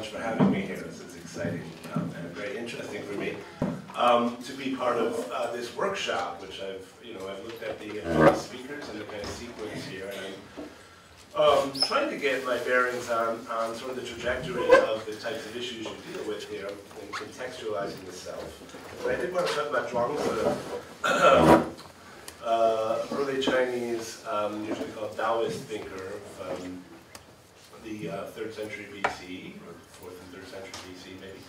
much for having me here. This is exciting and very interesting for me to be part of this workshop, which I've looked at the speakers and the kind of sequence here, and I'm trying to get my bearings on sort of the trajectory of the types of issues you deal with here in contextualizing the self. But I did want to talk about Zhuangzi, early Chinese, usually called Daoist thinker from the 3rd century BC, or 4th and 3rd century BC maybe.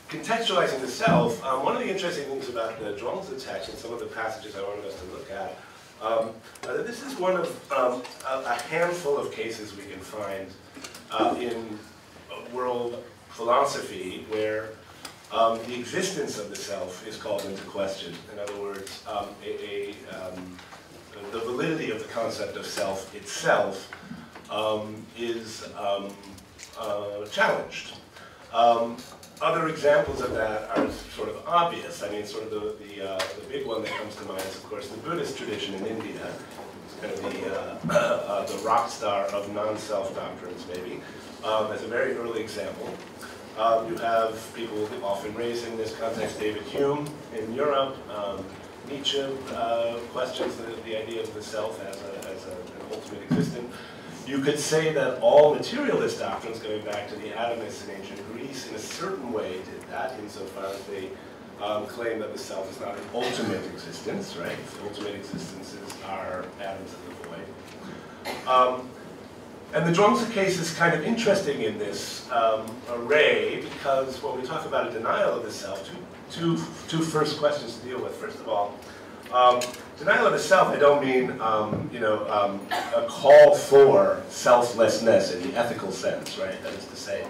Contextualizing the self, one of the interesting things about the Zhuangzi text and some of the passages I wanted us to look at, this is one of a handful of cases we can find in world philosophy where the existence of the self is called into question. In other words, the validity of the concept of self itself is challenged. Other examples of that are sort of obvious. I mean, sort of the big one that comes to mind is, of course, the Buddhist tradition in India. It's kind of the rock star of non-self doctrines, maybe, as a very early example. You have people often raised in this context, David Hume in Europe. Nietzsche questions the idea of the self as an ultimate existent. You could say that all materialist doctrines, going back to the atomists in ancient Greece, in a certain way did that, insofar as they claim that the self is not an ultimate existence, right? Ultimate existences are atoms in the void. And the Zhuangzi case is kind of interesting in this array, because when we talk about a denial of the self, two first questions to deal with. First of all, denial of the self, I don't mean a call for selflessness in the ethical sense, right? That is to say,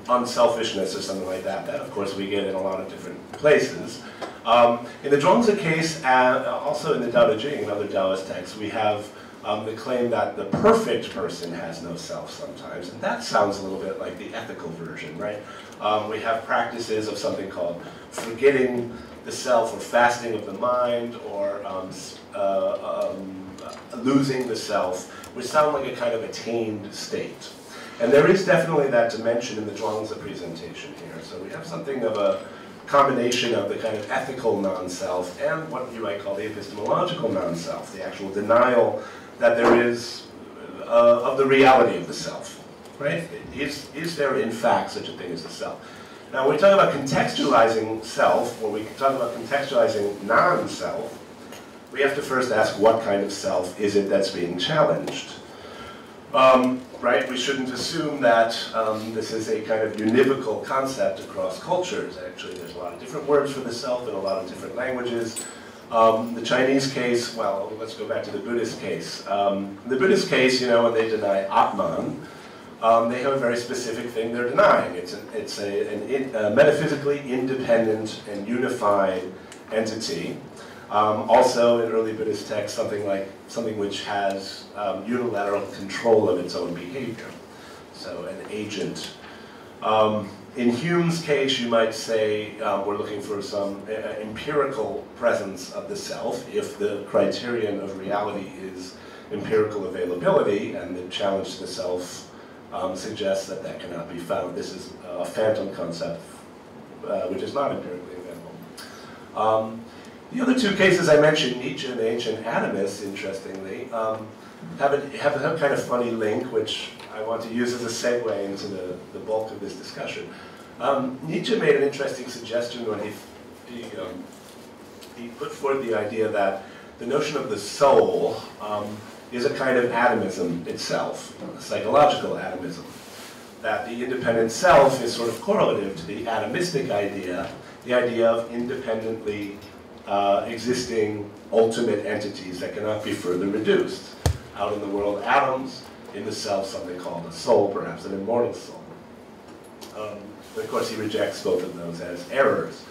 unselfishness or something like that. That, of course, we get in a lot of different places. In the Zhuangzi case, also in the Tao Te Ching and other Taoist texts, we have the claim that the perfect person has no self sometimes, and that sounds a little bit like the ethical version, right? We have practices of something called forgetting the self, or fasting of the mind, or losing the self, which sound like a kind of attained state. And there is definitely that dimension in the Zhuangzi presentation here. So we have something of a combination of the kind of ethical non-self and what you might call the epistemological non-self, the actual denial that there is of the reality of the self, right? Is there in fact such a thing as the self? Now when we talk about contextualizing self, or we talk about contextualizing non-self, we have to first ask what kind of self is it that's being challenged? Right? We shouldn't assume that this is a kind of univocal concept across cultures. Actually, there's a lot of different words for the self in a lot of different languages. The Chinese case, well, let's go back to the Buddhist case. The Buddhist case, when they deny Atman, they have a very specific thing they're denying. It's a metaphysically independent and unified entity. Also, in early Buddhist texts, something which has unilateral control of its own behavior. So, an agent. In Hume's case, you might say we're looking for some empirical presence of the self, if the criterion of reality is empirical availability, and the challenge to the self suggests that that cannot be found. This is a phantom concept, which is not empirically available. The other two cases I mentioned, Nietzsche and the ancient atomists, interestingly, have a kind of funny link, which I want to use as a segue into the bulk of this discussion. Nietzsche made an interesting suggestion when he put forth the idea that the notion of the soul is a kind of atomism itself, a psychological atomism. That the independent self is sort of correlative to the atomistic idea, the idea of independently existing ultimate entities that cannot be further reduced. Out in the world, atoms; in the self, something called a soul, perhaps an immortal soul. But of course, he rejects both of those as errors.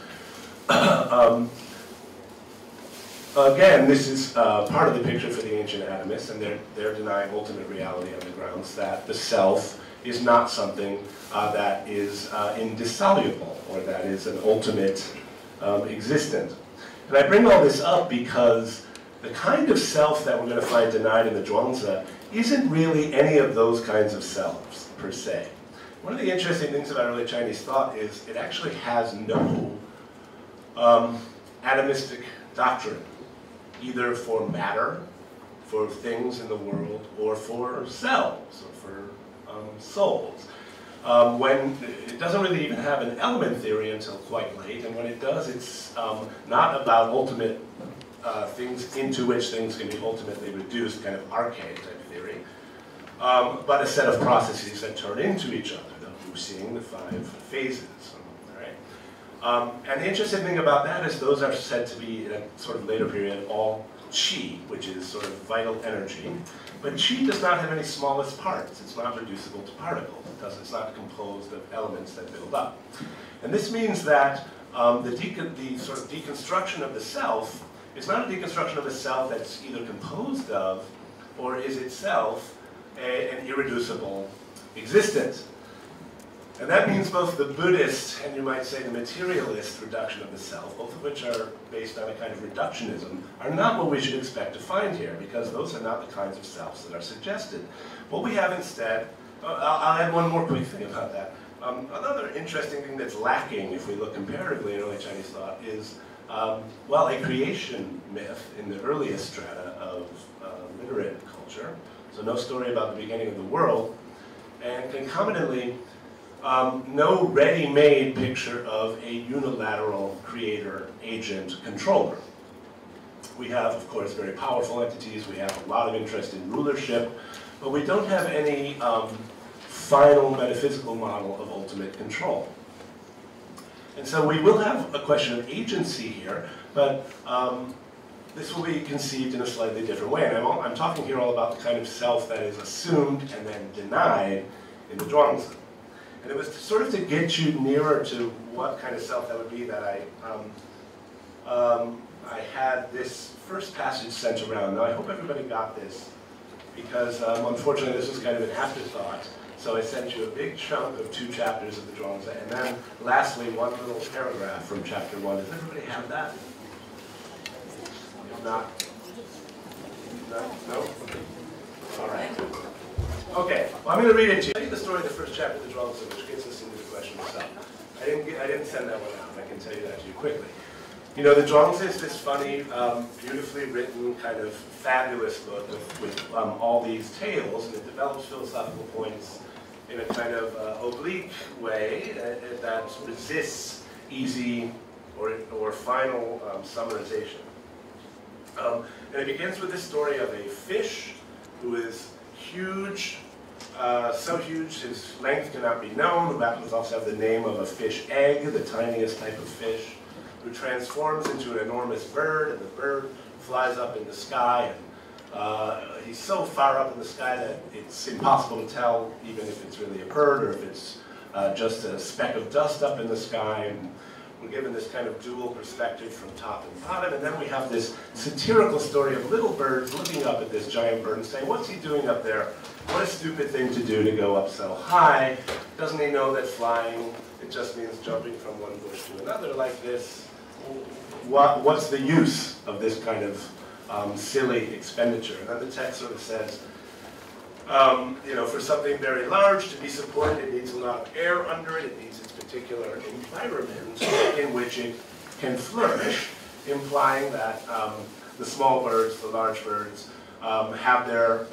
Again, this is part of the picture for the ancient atomists, and they're denying ultimate reality on the grounds that the self is not something that is indissoluble, or that is an ultimate existent. And I bring all this up because the kind of self that we're going to find denied in the Zhuangzi isn't really any of those kinds of selves, per se. One of the interesting things about early Chinese thought is it actually has no atomistic doctrine, either for matter, for things in the world, or for selves, or for souls. When it doesn't really even have an element theory until quite late, and when it does, it's not about ultimate things into which things can be ultimately reduced, kind of arcade type theory, but a set of processes that turn into each other, the Wuxing, the 5 phases. And the interesting thing about that is those are said to be, in a sort of later period, all qi, which is sort of vital energy. But qi does not have any smallest parts. It's not reducible to particles. It's not composed of elements that build up. And this means that the sort of deconstruction of the self is not a deconstruction of the self that's either composed of or is itself an irreducible existence. And that means both the Buddhist and, you might say, the materialist reduction of the self, both of which are based on a kind of reductionism, are not what we should expect to find here, because those are not the kinds of selves that are suggested. What we have instead, I'll add one more quick thing about that. Another interesting thing that's lacking, if we look comparatively in early Chinese thought, is, well, a creation myth in the earliest strata of literate culture. So no story about the beginning of the world, and concomitantly, no ready-made picture of a unilateral creator, agent, controller. We have, of course, very powerful entities. We have a lot of interest in rulership, but we don't have any final metaphysical model of ultimate control. And so we will have a question of agency here, but this will be conceived in a slightly different way. And I'm talking here all about the kind of self that is assumed and then denied in the Zhuangzi. And it was sort of to get you nearer to what kind of self that would be that I had this first passage sent around. Now I hope everybody got this, because unfortunately this was kind of an afterthought. So I sent you a big chunk of 2 chapters of the Zhuangzi, and then lastly one little paragraph from chapter 1. Does everybody have that? If not? No? All right. Okay, well, I'm going to read it to you. I'll tell you the story of the first chapter of the Zhuangzi, which gets us into the question of self. I didn't send that one out. I can tell you that to you quickly. You know, the Zhuangzi is this funny, beautifully written, kind of fabulous book with all these tales, and it develops philosophical points in a kind of oblique way that resists easy or final summarization. And it begins with this story of a fish who is huge, so huge his length cannot be known, who happens to also have the name of a fish egg, the tiniest type of fish, who transforms into an enormous bird, and the bird flies up in the sky, and he's so far up in the sky that it's impossible to tell even if it's really a bird or if it's just a speck of dust up in the sky. And we're given this kind of dual perspective from top and bottom, and then we have this satirical story of little birds looking up at this giant bird and saying, what's he doing up there? What a stupid thing to do to go up so high. Doesn't he know that flying, it just means jumping from one bush to another like this? What's the use of this kind of silly expenditure? And then the text sort of says, you know, for something very large to be supported, it needs a lot of air under it, it needs its particular environment in which it can flourish, implying that the small birds, the large birds, have their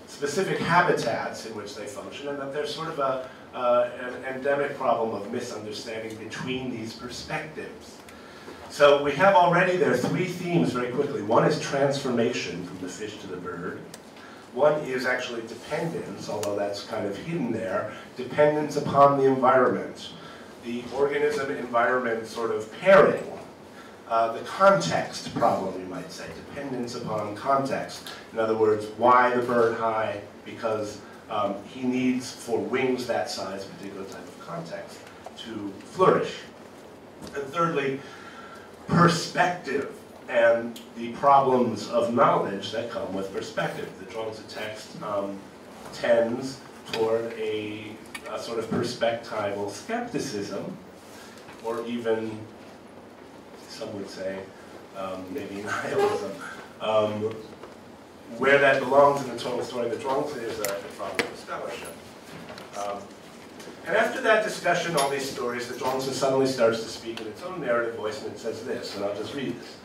specific habitats in which they function, and that there's sort of an endemic problem of misunderstanding between these perspectives. So we have already there 3 themes very quickly. One is transformation from the fish to the bird. One is actually dependence, although that's kind of hidden there, dependence upon the environment, the organism-environment sort of pairing, the context problem, you might say, dependence upon context. In other words, why the bird high? Because he needs, for wings that size, a particular type of context to flourish. And thirdly, perspective and the problems of knowledge that come with perspective. The Zhuangzi text tends toward a sort of perspectival skepticism, or even, some would say, maybe nihilism. where that belongs in the total story of the Zhuangzi is a problem of scholarship. And after that discussion, all these stories, the Zhuangzi suddenly starts to speak in its own narrative voice, and it says this, and I'll just read this.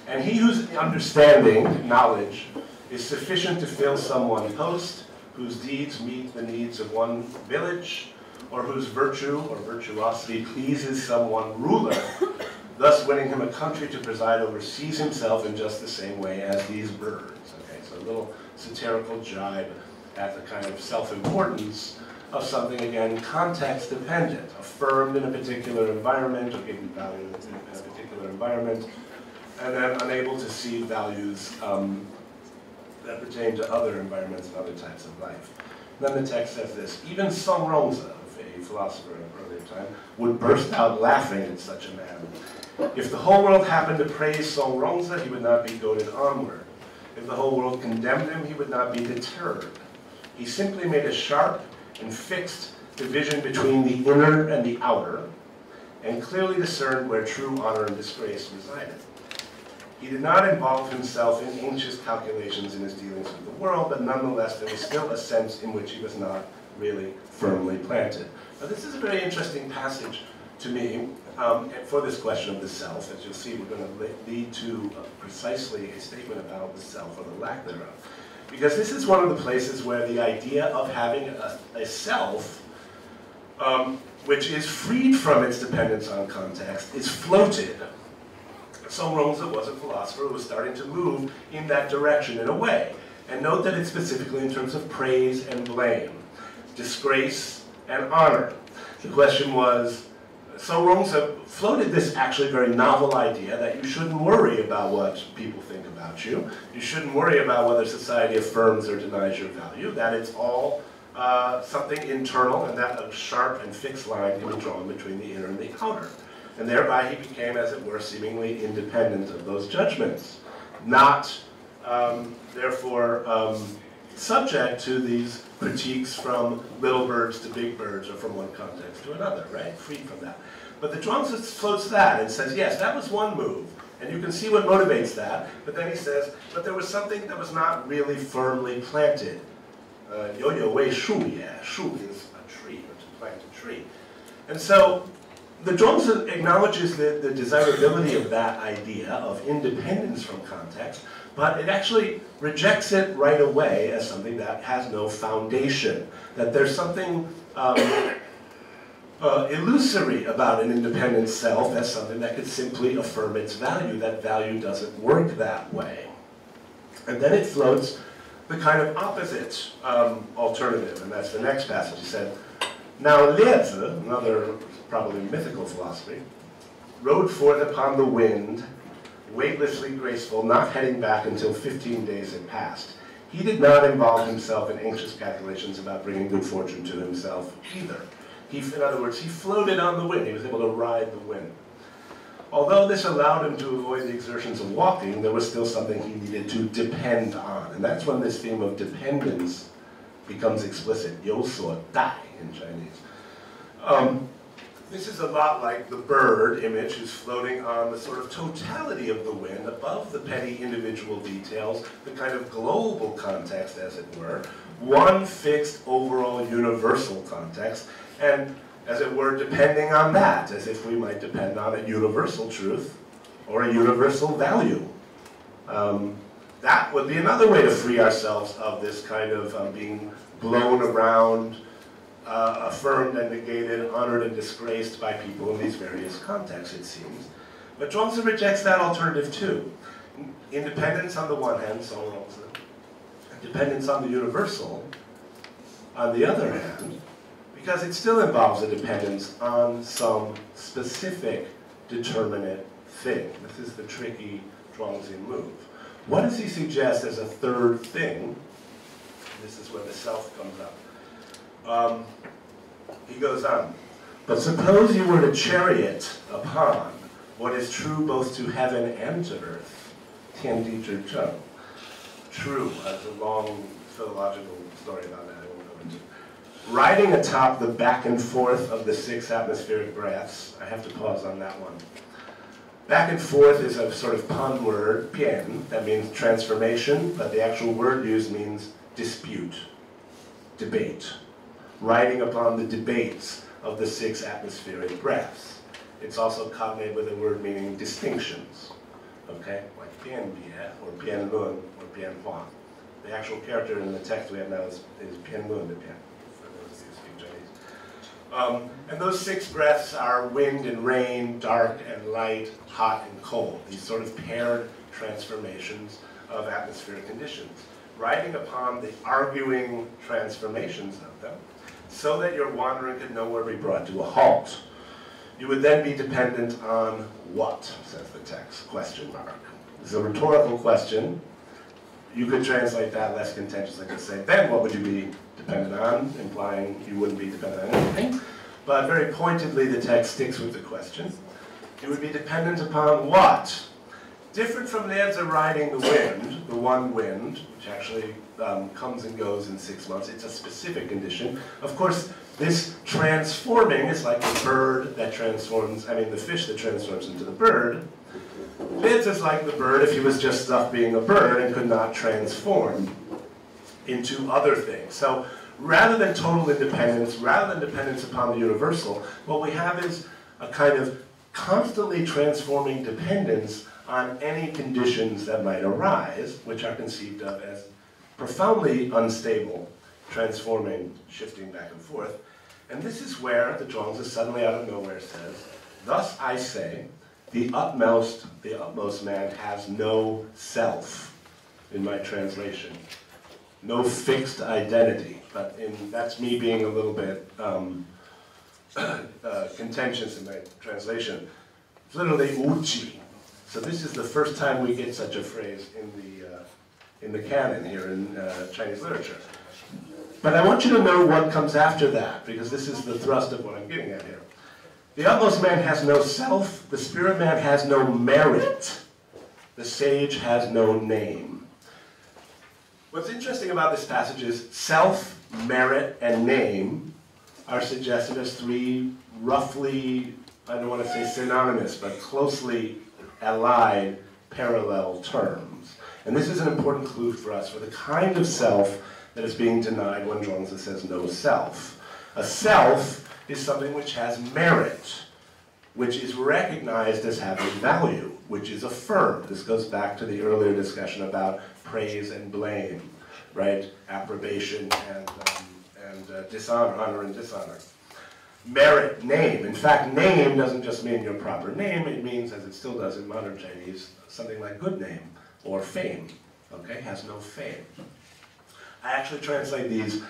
And he whose understanding, knowledge, is sufficient to fill some one post, whose deeds meet the needs of one village, or whose virtue or virtuosity pleases some one ruler, thus winning him a country to preside over, sees himself in just the same way as these birds. Okay, so a little satirical jibe at the kind of self-importance of something, again, context-dependent, affirmed in a particular environment or given value in a particular environment, and then unable to see values that pertain to other environments and other types of life. And then the text says this, even Zhuangzi, a philosopher of earlier time, would burst out laughing at such a man. If the whole world happened to praise Zhuangzi, he would not be goaded onward. If the whole world condemned him, he would not be deterred. He simply made a sharp and fixed division between the inner and the outer, and clearly discerned where true honor and disgrace resided. He did not involve himself in anxious calculations in his dealings with the world, but nonetheless there was still a sense in which he was not really firmly planted. Now this is a very interesting passage to me for this question of the self. As you'll see, we're going to lead to precisely a statement about the self or the lack thereof. Because this is one of the places where the idea of having a self, which is freed from its dependence on context, is floated. Zhuangzi was a philosopher who was starting to move in that direction in a way. And note that it's specifically in terms of praise and blame, disgrace and honor. The question was, Zhuangzi floated this actually very novel idea that you shouldn't worry about what people think about you. You shouldn't worry about whether society affirms or denies your value, that it's all something internal, and that a sharp and fixed line can be drawn between the inner and the outer. And thereby he became, as it were, seemingly independent of those judgments, not, therefore, subject to these critiques from little birds to big birds, or from one context to another, right? Free from that. But the Zhuangzi floats that and says, yes, that was one move, and you can see what motivates that, but then he says, but there was something that was not really firmly planted. Yo wei shu ye, shu is a tree, or to plant a tree. And so, the Zhuangzi acknowledges the desirability of that idea of independence from context, but it actually rejects it right away as something that has no foundation, that there's something illusory about an independent self as something that could simply affirm its value. That value doesn't work that way. And then it floats the kind of opposite alternative, and that's the next passage. He said, now Liezi, another probably mythical philosophy, rode forth upon the wind, weightlessly graceful, not heading back until 15 days had passed. He did not involve himself in anxious calculations about bringing good fortune to himself either. In other words, he floated on the wind. He was able to ride the wind. Although this allowed him to avoid the exertions of walking, there was still something he needed to depend on. And that's when this theme of dependence becomes explicit. 有所待 in Chinese. This is a lot like the bird image who's floating on the sort of totality of the wind, above the petty individual details, the kind of global context, as it were, one fixed overall universal context, and, as it were, depending on that, as if we might depend on a universal truth or a universal value. That would be another way to free ourselves of this kind of being blown around, affirmed and negated, honored and disgraced by people in these various contexts, it seems. But Zhuangzi rejects that alternative too. Independence on the one hand, dependence on the universal on the other hand, because it still involves a dependence on some specific determinate thing. This is the tricky Zhuangzi move. What does he suggest as a third thing? This is where the self comes up. He goes on, but suppose you were to chariot upon what is true both to heaven and to earth. Tiantai zhi. True, that's a long philological story about that I won't go into. Riding atop the back and forth of the 6 atmospheric breaths, I have to pause on that one. Back and forth is a sort of pun word, pian, that means transformation, but the actual word used means dispute, debate, riding upon the debates of the 6 atmospheric breaths. It's also cognate with a word meaning distinctions, okay? Like pian bie, or pian lun, or pian huang. The actual character in the text we have now is pian lun, the pian, for those who speak Chinese. And those 6 breaths are wind and rain, dark and light, hot and cold. These sort of paired transformations of atmospheric conditions, riding upon the arguing transformations of them, so that your wandering could nowhere be brought to a halt. You would then be dependent on what, says the text, question mark. It's a rhetorical question. You could translate that less contentiously to say, then what would you be dependent on, implying you wouldn't be dependent on anything. But very pointedly, the text sticks with the question. You would be dependent upon what? Different from the answer riding the wind, the one wind, which actually comes and goes in 6 months. It's a specific condition. Of course, this transforming is like the bird that transforms, the fish that transforms into the bird. This is like the bird if he was just stuck being a bird and could not transform into other things. So rather than total independence, rather than dependence upon the universal, what we have is a kind of constantly transforming dependence on any conditions that might arise, which are conceived of as profoundly unstable, transforming, shifting back and forth. And this is where the Zhuangzi suddenly out of nowhere says, thus I say, the utmost man has no self, in my translation. No fixed identity, but that's me being a little bit contentious in my translation. It's literally uchi. So this is the first time we get such a phrase in the canon here in Chinese literature. But I want you to know what comes after that, because this is the thrust of what I'm getting at here. The utmost man has no self, the spirit man has no merit, the sage has no name. What's interesting about this passage is self, merit, and name are suggested as 3 roughly, I don't want to say synonymous, but closely allied parallel terms. And this is an important clue for us for the kind of self that is being denied when Zhuangzi says no self. A self is something which has merit, which is recognized as having value, which is affirmed. This goes back to the earlier discussion about praise and blame, right? Approbation and dishonor, honor and dishonor. Merit, name. In fact, name doesn't just mean your proper name. It means, as it still does in modern Chinese, something like good name or fame. Okay, has no fame. I actually translate these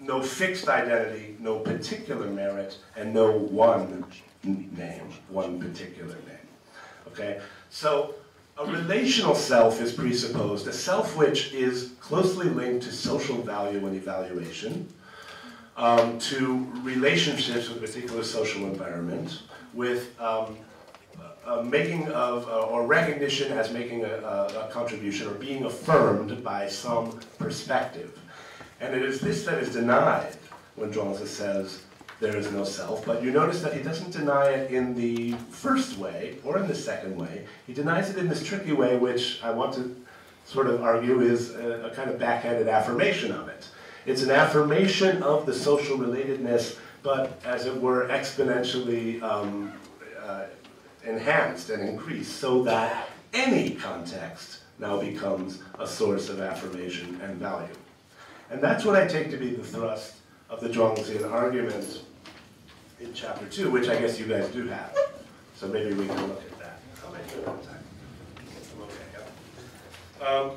no fixed identity, no particular merit, and no one name, one particular name. Okay, so a relational self is presupposed, a self which is closely linked to social value and evaluation, to relationships with a particular social environment, with making of, or recognition as making a contribution or being affirmed by some perspective. And it is this that is denied when Zhuangzi says there is no self, but you notice that he doesn't deny it in the first way or in the second way. He denies it in this tricky way, which I want to sort of argue is a kind of backhanded affirmation of it. It's an affirmation of the social relatedness, but as it were exponentially enhanced and increased so that any context now becomes a source of affirmation and value. And that's what I take to be the thrust of the Zhuangzian argument in chapter 2, which I guess you guys do have. So maybe we can look at that. How am I doing on time? Okay, yeah.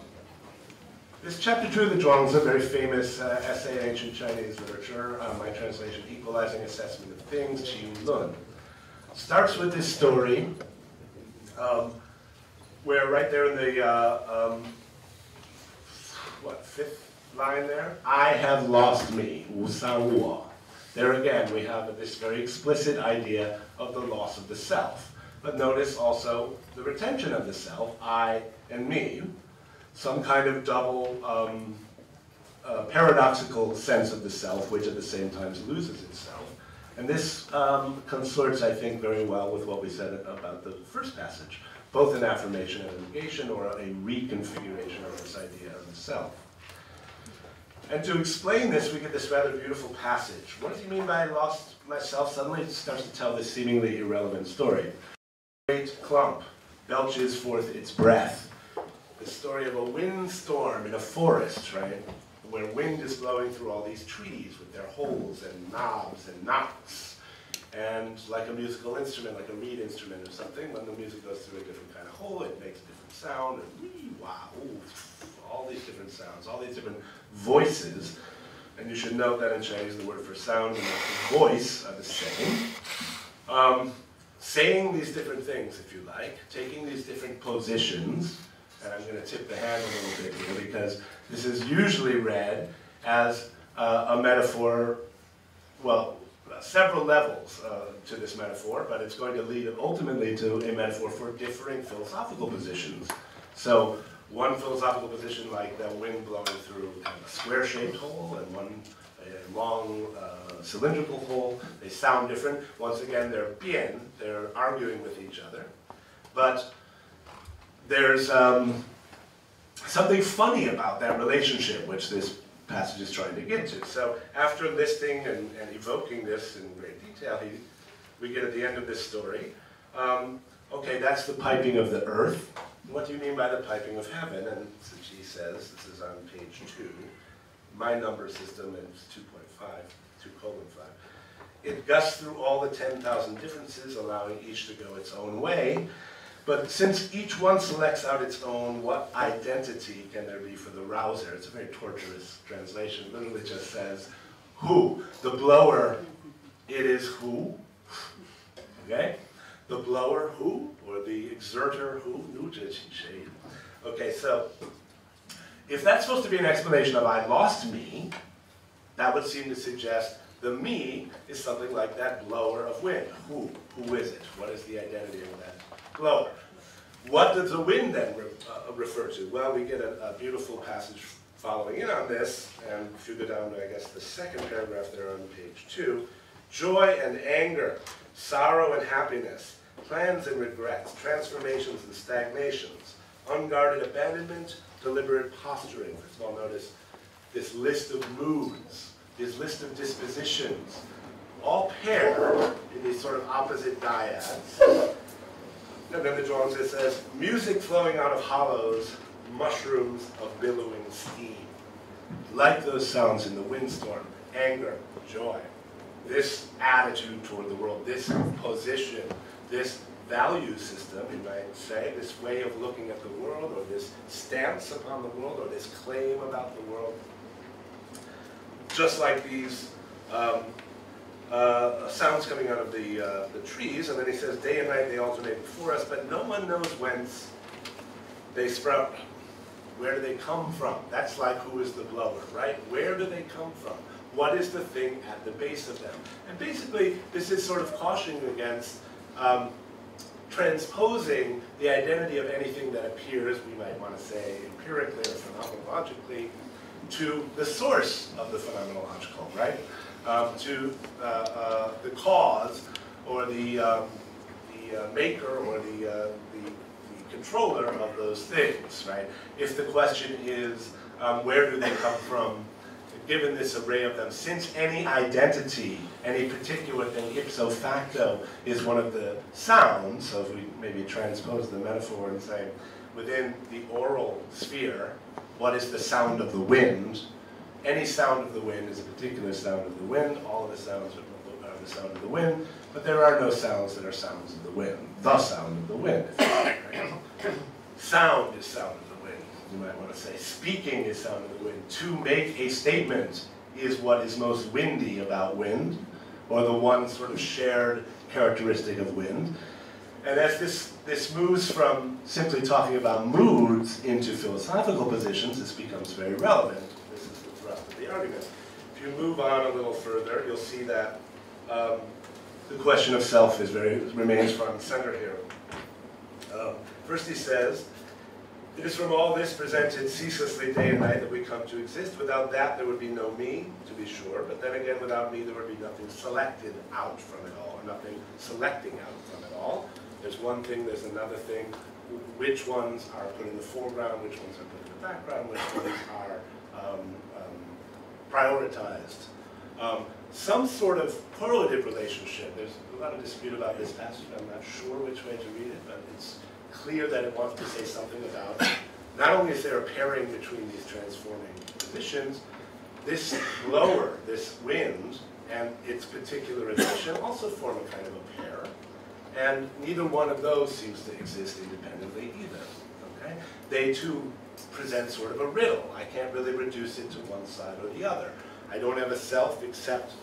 This chapter 2 of the Zhuangzi, very famous essay in ancient Chinese literature, my translation, Equalizing Assessment of Things, Qi Lun, starts with this story where right there in the, fifth line there? I have lost me, wu san wo. There again, we have this very explicit idea of the loss of the self. But notice also the retention of the self, I and me, some kind of double paradoxical sense of the self, which at the same time loses itself. And this consorts, I think, very well with what we said about the first passage, both an affirmation and a negation, or a reconfiguration of this idea of the self. And to explain this, we get this rather beautiful passage. What does he mean by I lost myself? Suddenly it starts to tell this seemingly irrelevant story. A great clump belches forth its breath. The story of a windstorm in a forest, right? Where wind is blowing through all these trees with their holes and knobs and knots. And like a musical instrument, like a reed instrument or something, when the music goes through a different kind of hole, it makes a different sound, and wee, wow, ooh, all these different sounds, all these different voices. And you should note that in Chinese, the word for sound and voice are the same. Saying these different things, if you like, taking these different positions, and I'm going to tip the hand a little bit here, because this is usually read as a metaphor, well, several levels to this metaphor, but it's going to lead ultimately to a metaphor for differing philosophical positions. So one philosophical position like the wind blowing through kind of a square-shaped hole, and one a long cylindrical hole, they sound different. Once again, they're arguing with each other. But there's something funny about that relationship, which this passage is trying to get to. So after listing and evoking this in great detail, we get at the end of this story, okay, that's the piping of the earth. What do you mean by the piping of heaven? And he says, this is on page 2, my number system is 2.5, 2:5. It gusts through all the 10,000 differences, allowing each to go its own way. But since each one selects out its own, what identity can there be for the rouser? It's a very torturous translation. It literally just says, who? The blower, it is who? Okay? The blower, who? Or the exerter, who? Okay, so if that's supposed to be an explanation of I lost me, that would seem to suggest the me is something like that blower of wind. Who? Who is it? What is the identity of that blower? What does the wind then refer to? Well, we get a beautiful passage following in on this, and if you go down to, I guess, the second paragraph there on page 2, joy and anger, sorrow and happiness, plans and regrets, transformations and stagnations, unguarded abandonment, deliberate posturing. First of all, notice this list of moods, this list of dispositions, all paired in these sort of opposite dyads. And then the Zhuangzi says, music flowing out of hollows, mushrooms of billowing steam. Like those sounds in the windstorm, anger, joy. This attitude toward the world, this position, this value system, you might say, this way of looking at the world, or this stance upon the world, or this claim about the world. Just like these sounds coming out of the trees, and then he says, day and night they alternate before us, but no one knows whence they sprout. Where do they come from? That's like who is the blower, right? Where do they come from? What is the thing at the base of them? And basically, this is sort of cautioning against transposing the identity of anything that appears, we might want to say empirically or phenomenologically, to the source of the phenomenological, right? To the cause, or the maker, or the controller of those things, right? If the question is, where do they come from, given this array of them, since any identity, any particular thing ipso facto is one of the sounds, so if we maybe transpose the metaphor and say, within the oral sphere, what is the sound of the wind? Any sound of the wind is a particular sound of the wind. All of the sounds are the sound of the wind, but there are no sounds that are sounds of the wind. The sound of the wind, if you like, right? Sound is sound of the wind, you might want to say. Speaking is sound of the wind. To make a statement is what is most windy about wind, or the one sort of shared characteristic of wind. And as this moves from simply talking about moods into philosophical positions, this becomes very relevant. This is the thrust of the argument. If you move on a little further, you'll see that the question of self remains front and center here. First he says, It is from all this presented ceaselessly day and night that we come to exist. Without that, there would be no me, to be sure. But then again, without me, there would be nothing selected out from it all, or nothing selecting out from it all. There's one thing, there's another thing. Which ones are put in the foreground, which ones are put in the background, which ones are prioritized. Some sort of correlative relationship. There's a lot of dispute about this passage. I'm not sure which way to read it, but it's clear that it wants to say something about, not only is there a pairing between these transforming positions, this blower, this wind, and its particular emission also form a kind of a pair. And neither one of those seems to exist independently either. Okay? They too present sort of a riddle. I can't really reduce it to one side or the other. I don't have a self except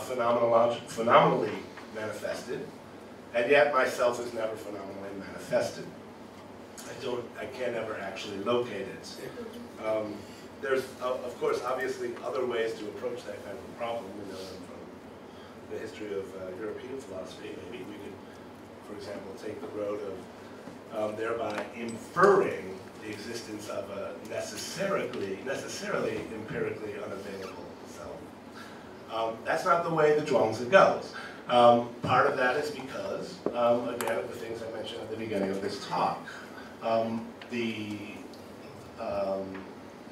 phenomenally manifested, and yet myself is never phenomenally manifested. I can't ever actually locate it. There's, of course, obviously other ways to approach that kind of a problem. We know them from the history of European philosophy. Maybe we could, for example, take the road of thereby inferring the existence of a necessarily empirically unavailable self. That's not the way the Zhuangzi goes. Part of that is because, again, of the things I mentioned at the beginning of this talk.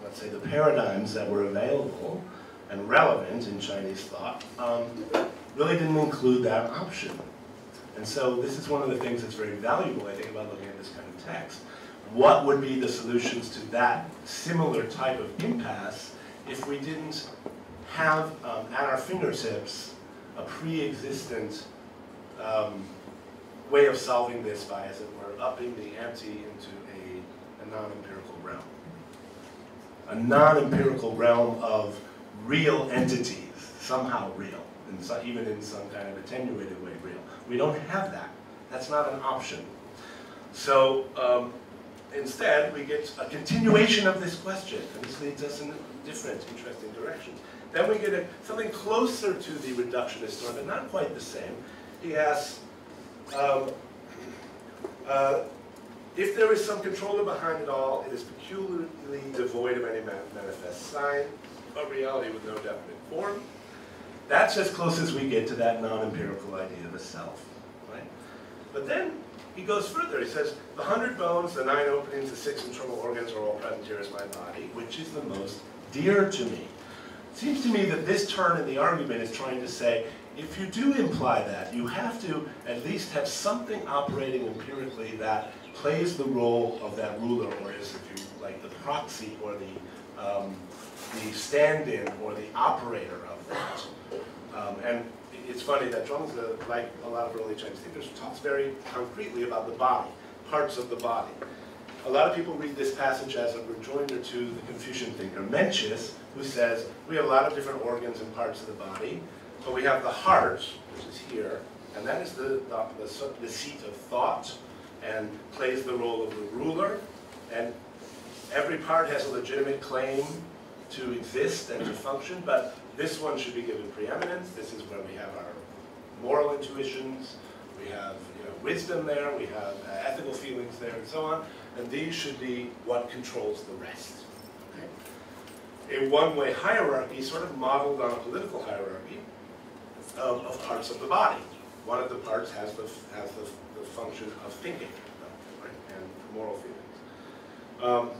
Let's say the paradigms that were available and relevant in Chinese thought really didn't include that option. And so this is one of the things that's very valuable, I think, about looking at this kind of text. What would be the solutions to that similar type of impasse if we didn't have at our fingertips a pre-existent way of solving this by, as it were, upping the ante into a non-empirical realm. A non-empirical realm of real entities, somehow real, and so, even in some kind of attenuated way real. We don't have that. That's not an option. So instead, we get a continuation of this question, and this leads us in different, interesting directions. Then we get something closer to the reductionist thought, but not quite the same. He asks, if there is some controller behind it all, it is peculiarly devoid of any manifest sign, a reality with no definite form. That's as close as we get to that non-empirical idea of a self, right? But then he goes further. He says, the 100 bones, the 9 openings, the 6 internal organs are all present here as my body, which is the most dear to me. It seems to me that this turn in the argument is trying to say, if you do imply that, you have to at least have something operating empirically that plays the role of that ruler, or is, if you like, the proxy or the stand-in or the operator of that. And it's funny that Zhuangzi, like a lot of early Chinese thinkers, talks very concretely about the body, parts of the body. A lot of people read this passage as a rejoinder to the Confucian thinker Mencius, who says we have a lot of different organs and parts of the body, but we have the heart, which is here, and that is the seat of thought and plays the role of the ruler, and every part has a legitimate claim to exist and to function, but this one should be given preeminence. This is where we have our moral intuitions, we have wisdom there, we have ethical feelings there, and so on, and these should be what controls the rest. Okay? A one-way hierarchy, sort of modeled on a political hierarchy of parts of the body. One of the parts has the function of thinking, right, and moral feelings.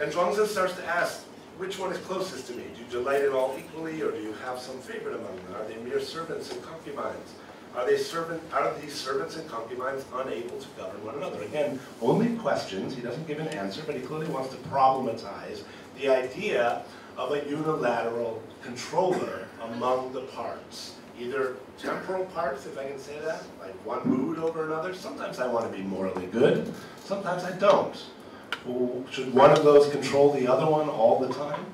And Zhuangzi starts to ask, which one is closest to me? Do you delight in all equally, or do you have some favorite among them? Are they mere servants and concubines? Are these servants and concubines unable to govern one another? Again, only questions. He doesn't give an answer, but he clearly wants to problematize the idea of a unilateral controller among the parts. Either temporal parts, if I can say that, like one mood over another. Sometimes I want to be morally good, sometimes I don't. Well, should one of those control the other one all the time,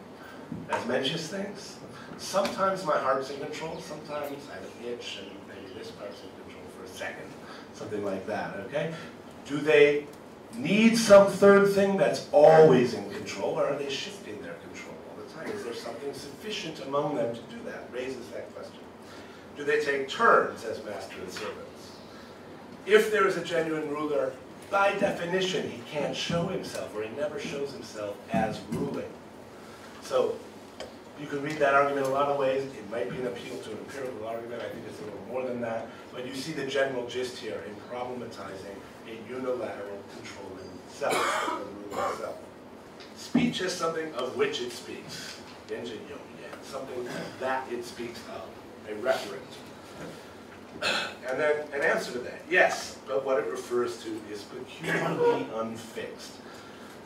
as Mencius thinks? Sometimes my heart's in control, sometimes I have an itch and maybe this part's in control for a second, something like that, okay? Do they need some third thing that's always in control, or are they shifting their control all the time? Is there something sufficient among them to do that? Raises that question. Do they take turns as master and servants? If there is a genuine ruler, by definition, he can't show himself, or he never shows himself as ruling. So you can read that argument a lot of ways. It might be an appeal to an empirical argument. I think it's a little more than that. But you see the general gist here in problematizing a unilateral controlling self, the ruling self. Speech is something of which it speaks. Something that it speaks of, a referent. And then an answer to that, yes, but what it refers to is peculiarly unfixed.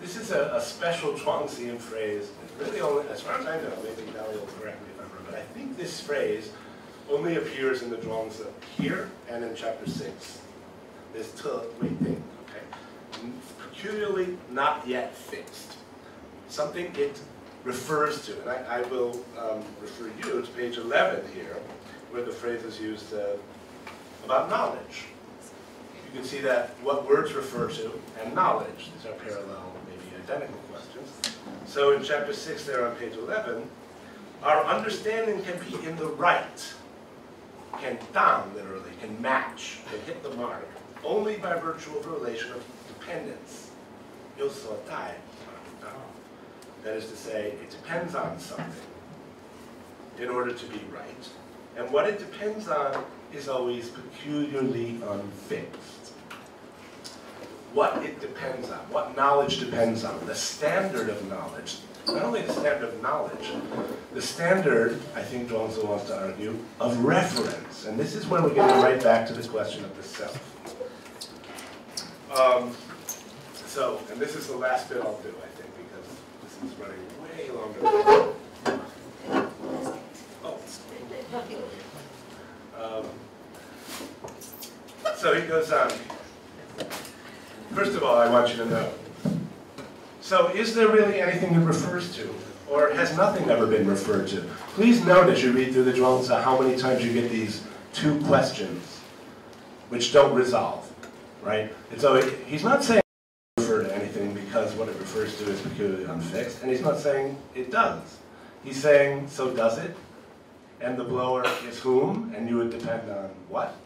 This is a special Zhuangzian phrase. It's really only, as far as I know, maybe Galia will correct me if I'm wrong, but I think this phrase only appears in the Zhuangzi here and in chapter 6. This wait thing, okay? Peculiarly not yet fixed. Something it refers to, and I will refer you to page 11 here, where the phrase is used about knowledge. You can see that what words refer to and knowledge, these are parallel, maybe identical questions. So in chapter 6 there on page 11, our understanding can be in the right, can dang literally, can match, can hit the mark, only by virtue of a relation of dependence. That is to say, it depends on something in order to be right. And what it depends on is always peculiarly unfixed. What it depends on, what knowledge depends on, the standard of knowledge. Not only the standard of knowledge, the standard, I think Zhuangzi wants to argue, of reference. And this is where we get right back to the question of the self. And this is the last bit I'll do, I think, because this is running way longer than so he goes on. First of all, I want you to know. So is there really anything it refers to? Or has nothing ever been referred to? Please note as you read through the Zhuangzi how many times you get these two questions which don't resolve, right? And so he's not saying refer to anything because what it refers to is peculiarly unfixed, and he's not saying it does. He's saying, so does it? And the blower is whom? And you would depend on what?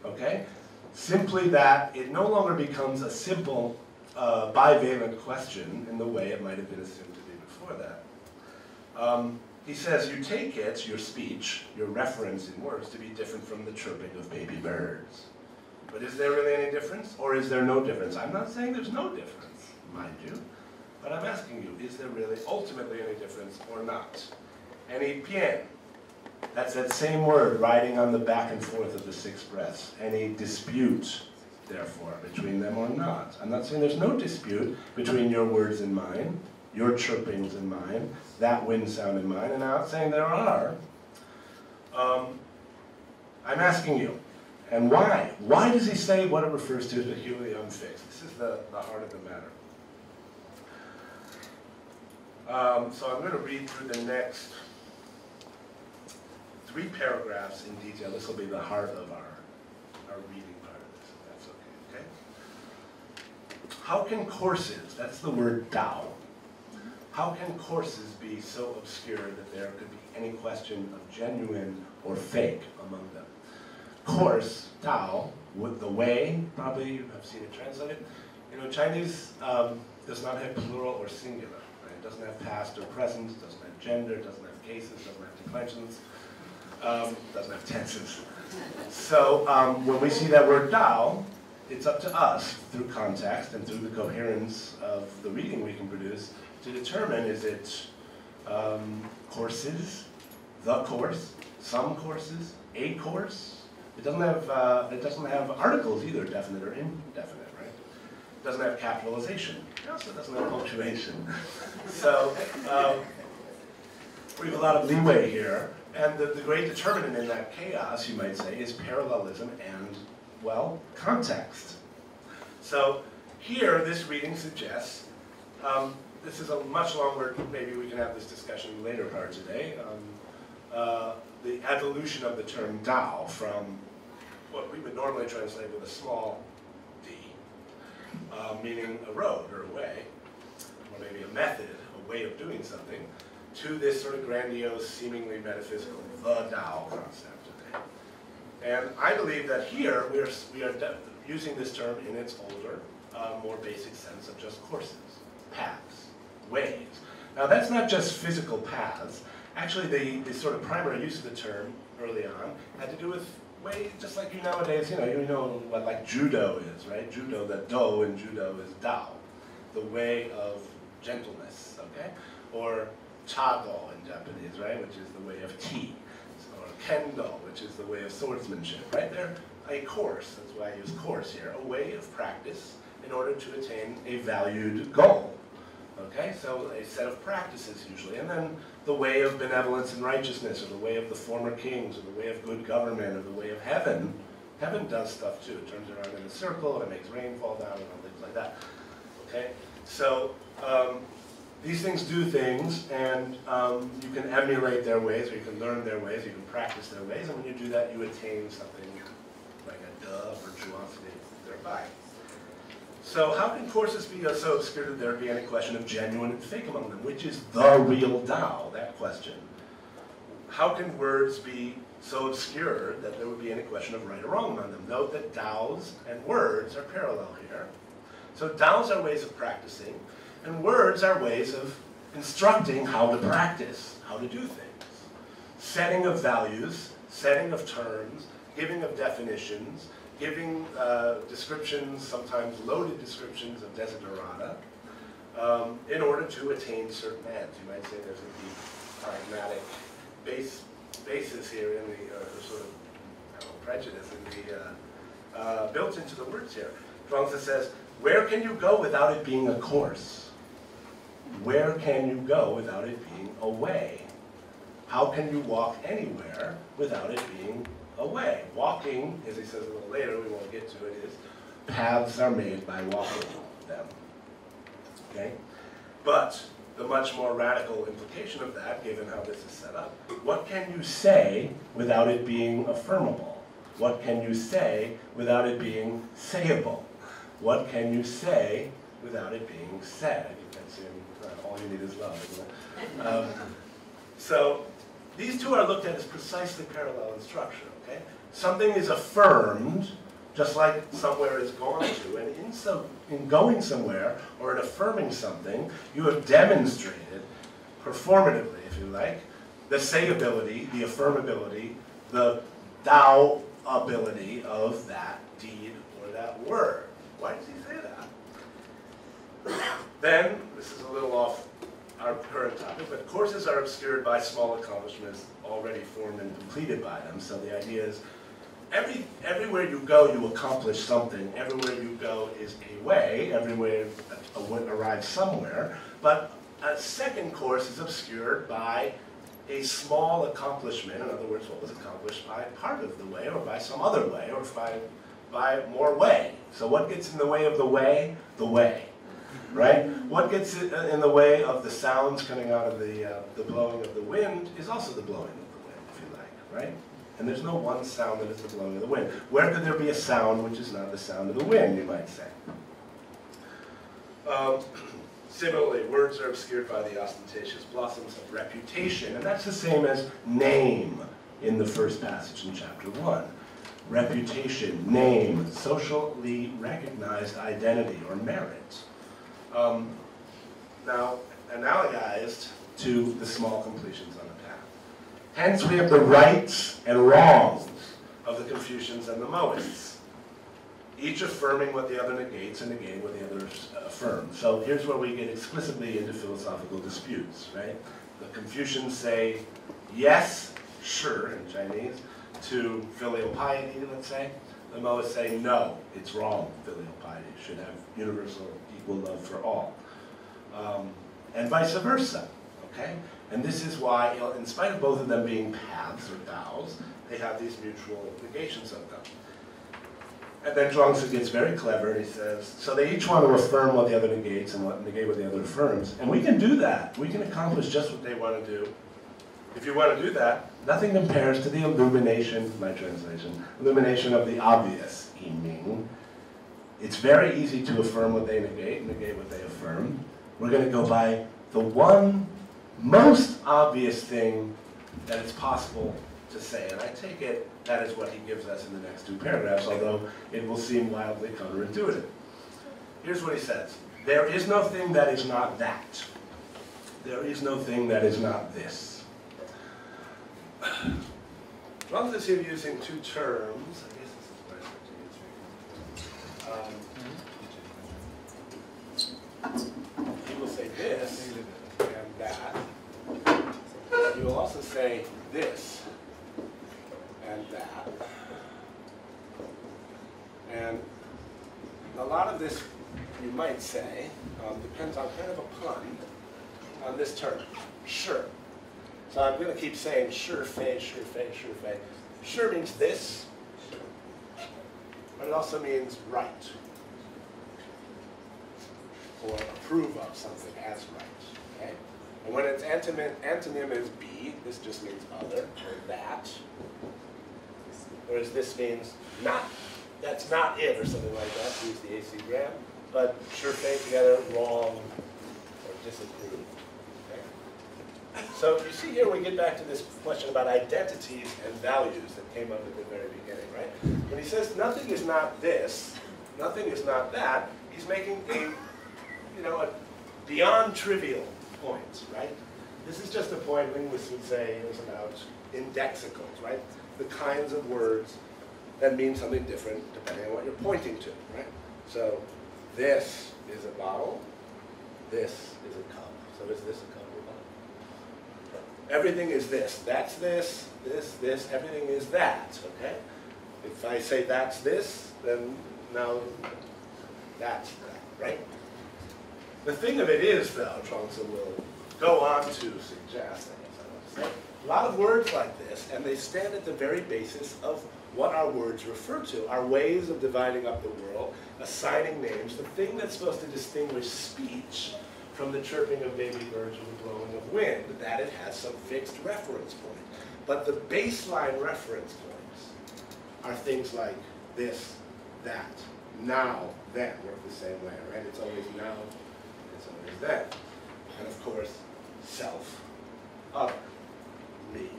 Okay? Simply that it no longer becomes a simple bivalent question in the way it might have been assumed to be before that. He says you take it, your speech, your reference in words, to be different from the chirping of baby birds. But is there really any difference, or is there no difference? I'm not saying there's no difference, mind you, but I'm asking you, is there really ultimately any difference or not? Any bien, that's that same word riding on the back and forth of the six breaths. Any dispute, therefore, between them or not? I'm not saying there's no dispute between your words and mine, your chirpings and mine, that wind sound and mine, and I'm not saying there are. I'm asking you, and why? Why does he say what it refers to as peculiarly unfixed? This is the heart of the matter. So I'm going to read through the next 3 paragraphs in detail. This will be the heart of our reading part of this, if that's okay, okay? How can courses, that's the word Dao, how can courses be so obscure that there could be any question of genuine or fake among them? Course, Dao, with the way, probably you have seen it translated. You know, Chinese does not have plural or singular. Right? It doesn't have past or present, doesn't have gender, doesn't have cases, doesn't have declensions, doesn't have tenses. So when we see that word Dao, it's up to us, through context and through the coherence of the reading we can produce, to determine is it courses, the course, some courses, a course. It doesn't have articles either, definite or indefinite, right? It doesn't have capitalization. It also doesn't have punctuation. So we have a lot of leeway here. And the great determinant in that chaos, you might say, is parallelism and, well, context. So here, this reading suggests, this is a much longer, maybe we can have this discussion later part today, the evolution of the term Dao from what we would normally translate with a small d, meaning a road or a way, or maybe a method, a way of doing something, to this sort of grandiose, seemingly metaphysical, the Dao concept today. And I believe that here we are using this term in its older more basic sense of just courses, paths, ways. Now that's not just physical paths. Actually, the sort of primary use of the term early on had to do with ways, just like you nowadays, you know what like judo is, right? Judo, the do in judo is Dao, the way of gentleness, okay? Or chago in Japanese, right, which is the way of tea. Or kendo, which is the way of swordsmanship, right? They're a course, that's why I use course here, a way of practice in order to attain a valued goal. Okay, so a set of practices usually, and then the way of benevolence and righteousness, or the way of the former kings, or the way of good government, or the way of heaven. Heaven does stuff too. It turns around in a circle, and it makes rain fall down, and all things like that. Okay, so these things do things, and you can emulate their ways, or you can learn their ways, you can practice their ways, and when you do that, you attain something like a virtuosity thereby. So how can courses be so obscure that there be any question of genuine and fake among them? Which is the real Tao, that question. How can words be so obscure that there would be any question of right or wrong among them? Note that Taos and words are parallel here. So Taos are ways of practicing, and words are ways of instructing how to practice, how to do things. Setting of values, setting of terms, giving of definitions, giving descriptions, sometimes loaded descriptions of desiderata, in order to attain certain ends. You might say there's a deep pragmatic basis here in the sort of prejudice in the built into the words here. Zhuangzi says, where can you go without it being a course? Where can you go without it being a way? How can you walk anywhere without it being a way? Walking, as he says a little later, we won't get to it, is paths are made by walking them. Okay? But the much more radical implication of that, given how this is set up, what can you say without it being affirmable? What can you say without it being sayable? What can you say without it being said? I think that's in All You Need Is Love, isn't it? So these two are looked at as precisely parallel in structure. Okay? Something is affirmed, just like somewhere is gone to, and in going somewhere, or in affirming something, you have demonstrated, performatively, if you like, the sayability, the affirmability, the Tao ability of that deed or that word. Why does he say that? Then, this is a little off our current topic, but courses are obscured by small accomplishments already formed and completed by them. So the idea is, everywhere you go, you accomplish something. Everywhere you go is a way. Everywhere arrives somewhere. But a second course is obscured by a small accomplishment. In other words, what was accomplished by part of the way, or by some other way, or by more way. So what gets in the way of the way? The way. Right? What gets in the way of the sounds coming out of the blowing of the wind is also the blowing of the wind, if you like, right? And there's no one sound that is the blowing of the wind. Where could there be a sound which is not the sound of the wind, you might say? Similarly, words are obscured by the ostentatious blossoms of reputation, and that's the same as name in the first passage in chapter 1. Reputation, name, socially recognized identity or merit. Now, analogized to the small completions on the path. Hence, we have the rights and wrongs of the Confucians and the Mohists, each affirming what the other negates and negating what the other affirms. So here's where we get explicitly into philosophical disputes, right? The Confucians say yes, sure, in Chinese, to filial piety, let's say. The Mohists say no, it's wrong, filial piety should have universal equal love for all. And vice versa, okay? And this is why, in spite of both of them being paths or Taos, they have these mutual negations of them. And then Zhuangzi gets very clever, and he says, so they each want to affirm what the other negates and negate what the other affirms. And we can do that. We can accomplish just what they want to do. If you want to do that, nothing compares to the illumination, my translation, illumination of the obvious, Yiming. It's very easy to affirm what they negate, negate what they affirm. We're going to go by the one most obvious thing that it's possible to say. And I take it that is what he gives us in the next two paragraphs, although it will seem wildly counterintuitive. here's what he says. There is no thing that is not that. There is no thing that is not this. Zhuangzi is here using two terms. I guess this is what I have to use. He will say this and that. He will also say this and that. And a lot of this, you might say, depends on kind of a pun on this term, sure. So I'm going to keep saying sure fei, sure fei, sure fei. Sure means this, but it also means right, or approve of something as right. Okay? And when its antonym is be, this just means other, or that. Whereas this means not, that's not it, or something like that, to use the AC gram. But sure fei together, wrong, or disapprove. Okay? So you see here we get back to this question about identities and values that came up at the very beginning, right? When he says nothing is not this, nothing is not that, he's making a, a beyond trivial point, right? This is just a point linguists would say is about indexicals, right? The kinds of words that mean something different depending on what you're pointing to, right? So this is a bottle, this is a cup. So is this a cup or bottle? Everything is this. That's this, this, everything is that, okay? If I say that's this, then now that's that, right? The thing of it is, though, Zhuangzi will go on to suggest, a lot of words like this, and they stand at the very basis of what our words refer to, our ways of dividing up the world, assigning names, the thing that's supposed to distinguish speech from the chirping of baby birds or the blowing of wind, that it has some fixed reference point. But the baseline reference points are things like this, that, now, then work the same way, right? It's always now, it's always then. And of course, self, other, me,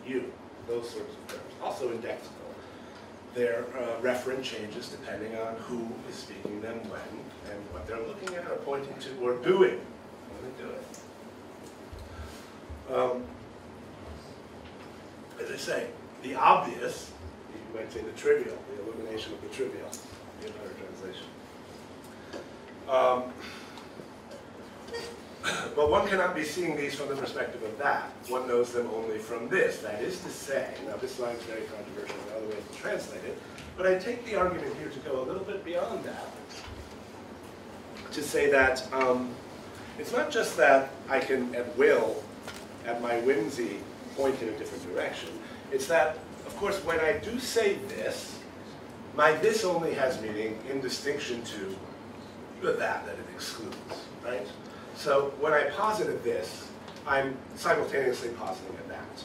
you, those sorts of terms. Also indexical. Their referent changes depending on who is speaking them when and what they're looking at or pointing to or doing when they do it. As I say, the obvious, you might say the trivial, the elimination of the trivial in our translation. But one cannot be seeing these from the perspective of that. One knows them only from this. That is to say, now this line is very controversial, there are other ways to translate it, but I take the argument here to go a little bit beyond that. To say that it's not just that I can, at will, at my whimsy, point in a different direction. It's that, of course, when I do say this, my this only has meaning in distinction to the that it excludes, right? So when I posit a this, I'm simultaneously positing a that.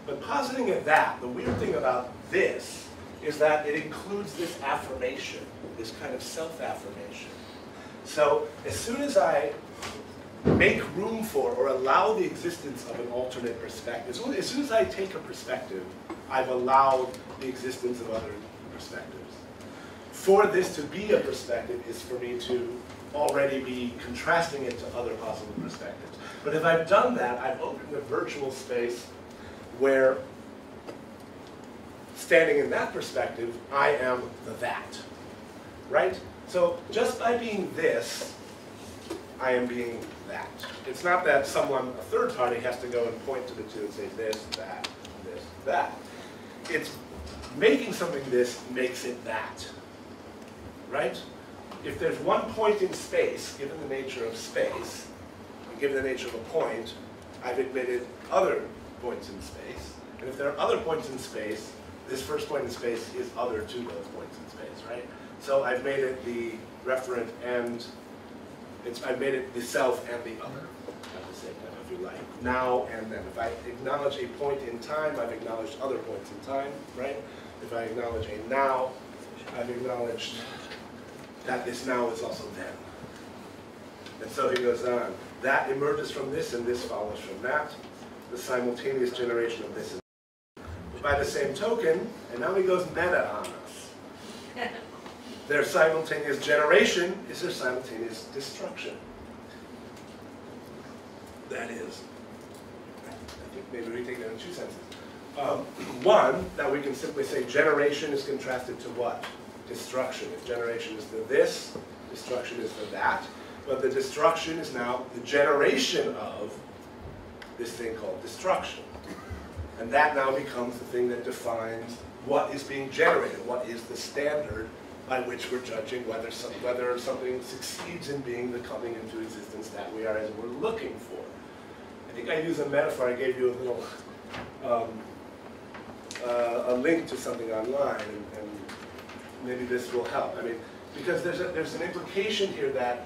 But positing a that, the weird thing about this is that it includes this affirmation, this kind of self-affirmation. So as soon as I make room for or allow the existence of an alternate perspective, as soon as I take a perspective, I've allowed the existence of other perspectives. For this to be a perspective is for me to already be contrasting it to other possible perspectives. But if I've done that, I've opened a virtual space where, standing in that perspective, I am the that, right? So just by being this, I am being that. It's not that someone, a third party, has to go and point to the two and say this, that, this, that. It's making something this makes it that, right? If there's one point in space, given the nature of space, and given the nature of a point, I've admitted other points in space. And if there are other points in space, this first point in space is other to those points in space, right? So I've made it the referent and I've made it the self and the other at the same time, if you like. Now and then. If I acknowledge a point in time, I've acknowledged other points in time, right? If I acknowledge a now, I've acknowledged that this now is also then. And so he goes on. That emerges from this and this follows from that. The simultaneous generation of this and that. By the same token, and now he goes meta on us. their simultaneous generation is their simultaneous destruction. That is, I think maybe we take that in two senses. One, that we can simply say generation is contrasted to what? Destruction. If generation is the this, destruction is the that. But the destruction is now the generation of this thing called destruction. And that now becomes the thing that defines what is being generated, what is the standard by which we're judging whether something succeeds in being the coming into existence that we are as we're looking for. I think I use a metaphor. I gave you a little a link to something online, and maybe this will help. I mean, because there's an implication here that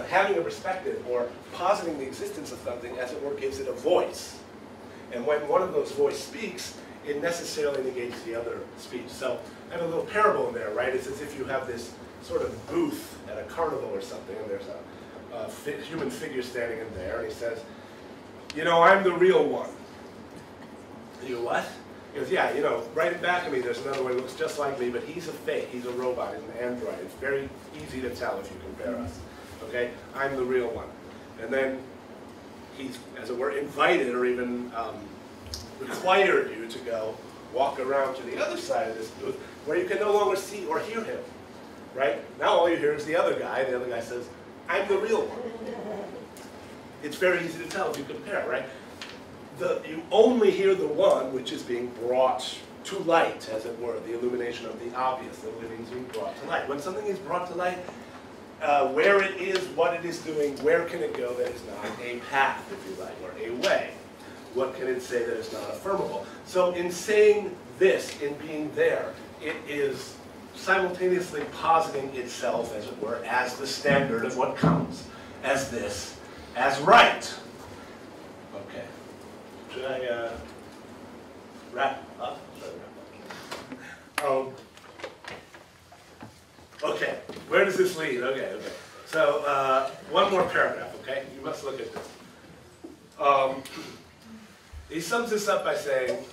having a perspective or positing the existence of something, as it were, gives it a voice. And when one of those voices speaks, it necessarily negates the other speech. So I have a little parable in there, right? It's as if you have this sort of booth at a carnival or something, and there's a human figure standing in there, and he says, you know, I'm the real one. And you go, what? He goes, yeah, you know, right in back of me, there's another one who looks just like me, but he's a fake, he's a robot, he's an android. It's very easy to tell if you compare us, okay? I'm the real one. And then he's, as it were, invited or even required you to go walk around to the other side of this booth where you can no longer see or hear him, right? Now all you hear is the other guy. The other guy says, I'm the real one. It's very easy to tell if you compare, right? You only hear the one which is being brought to light, as it were, the illumination of the obvious, the living is being brought to light. When something is brought to light, where it is, what it is doing, where can it go that is not a path, if you like, or a way? What can it say that is not affirmable? So in saying this, in being there, it is simultaneously positing itself, as it were, as the standard of what counts, as this, as right. Okay. Should I wrap up? Okay, where does this lead? Okay. So one more paragraph, okay? You must look at this. He sums this up by saying,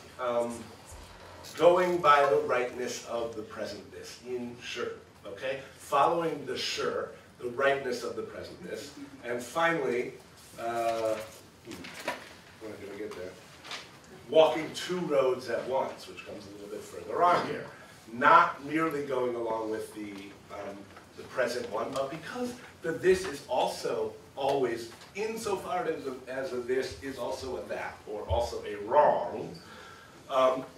going by the rightness of the presentness, in sure, okay? Following the sure, the rightness of the presentness, and finally, when did I get there? Walking two roads at once, which comes a little bit further on here. Not merely going along with the present one, but because the this is also always, insofar as a this is also a that, or also a wrong,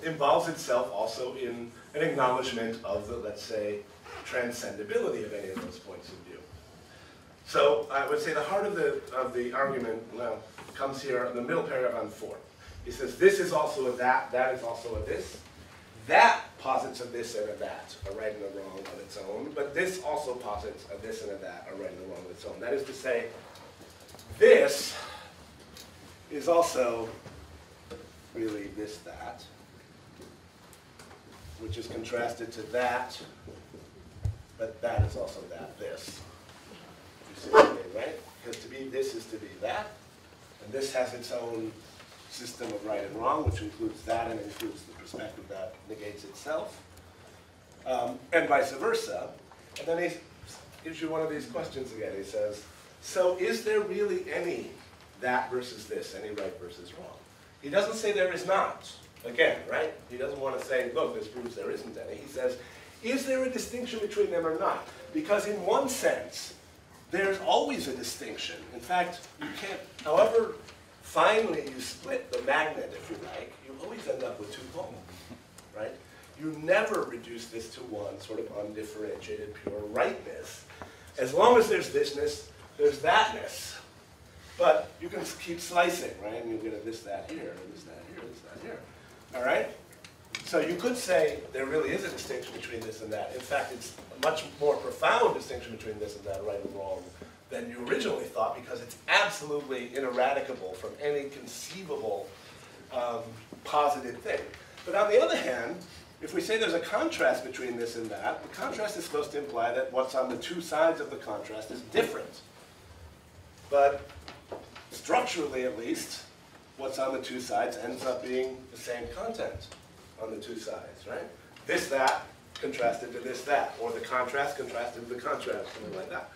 involves itself also in an acknowledgement of the, let's say, transcendability of any of those points of view. So I would say the heart of the argument, well, comes here in the middle paragraph on 4. He says, this is also a that is also a this. That posits a this and a that, a right and a wrong of its own, but this also posits a this and a that, a right and a wrong of its own. That is to say, this is also really this, that, which is contrasted to that, but that is also that, this. You see what I mean, right? Because to be this is to be that, and this has its own system of right and wrong, which includes that and includes the perspective that negates itself, and vice versa. And then he gives you one of these questions again. He says, so is there really any that versus this, any right versus wrong? He doesn't say there is not. Again, right? He doesn't want to say, look, this proves there isn't any. He says, is there a distinction between them or not? Because in one sense, there's always a distinction. In fact, you can't, however finally you split the magnet, if you like, you always end up with two poles, right? You never reduce this to one sort of undifferentiated pure rightness. As long as there's thisness, there's thatness. But you can keep slicing, right? And you'll get a this, that here, and this, that here, this, that here. All right? So you could say there really is a distinction between this and that. In fact, it's a much more profound distinction between this and that, right and wrong, than you originally thought, because it's absolutely ineradicable from any conceivable positive thing. But on the other hand, if we say there's a contrast between this and that, the contrast is supposed to imply that what's on the two sides of the contrast is different. But structurally, at least, what's on the two sides ends up being the same content on the two sides, right? This, that contrasted to this, that, or the contrast contrasted to the contrast, something like that.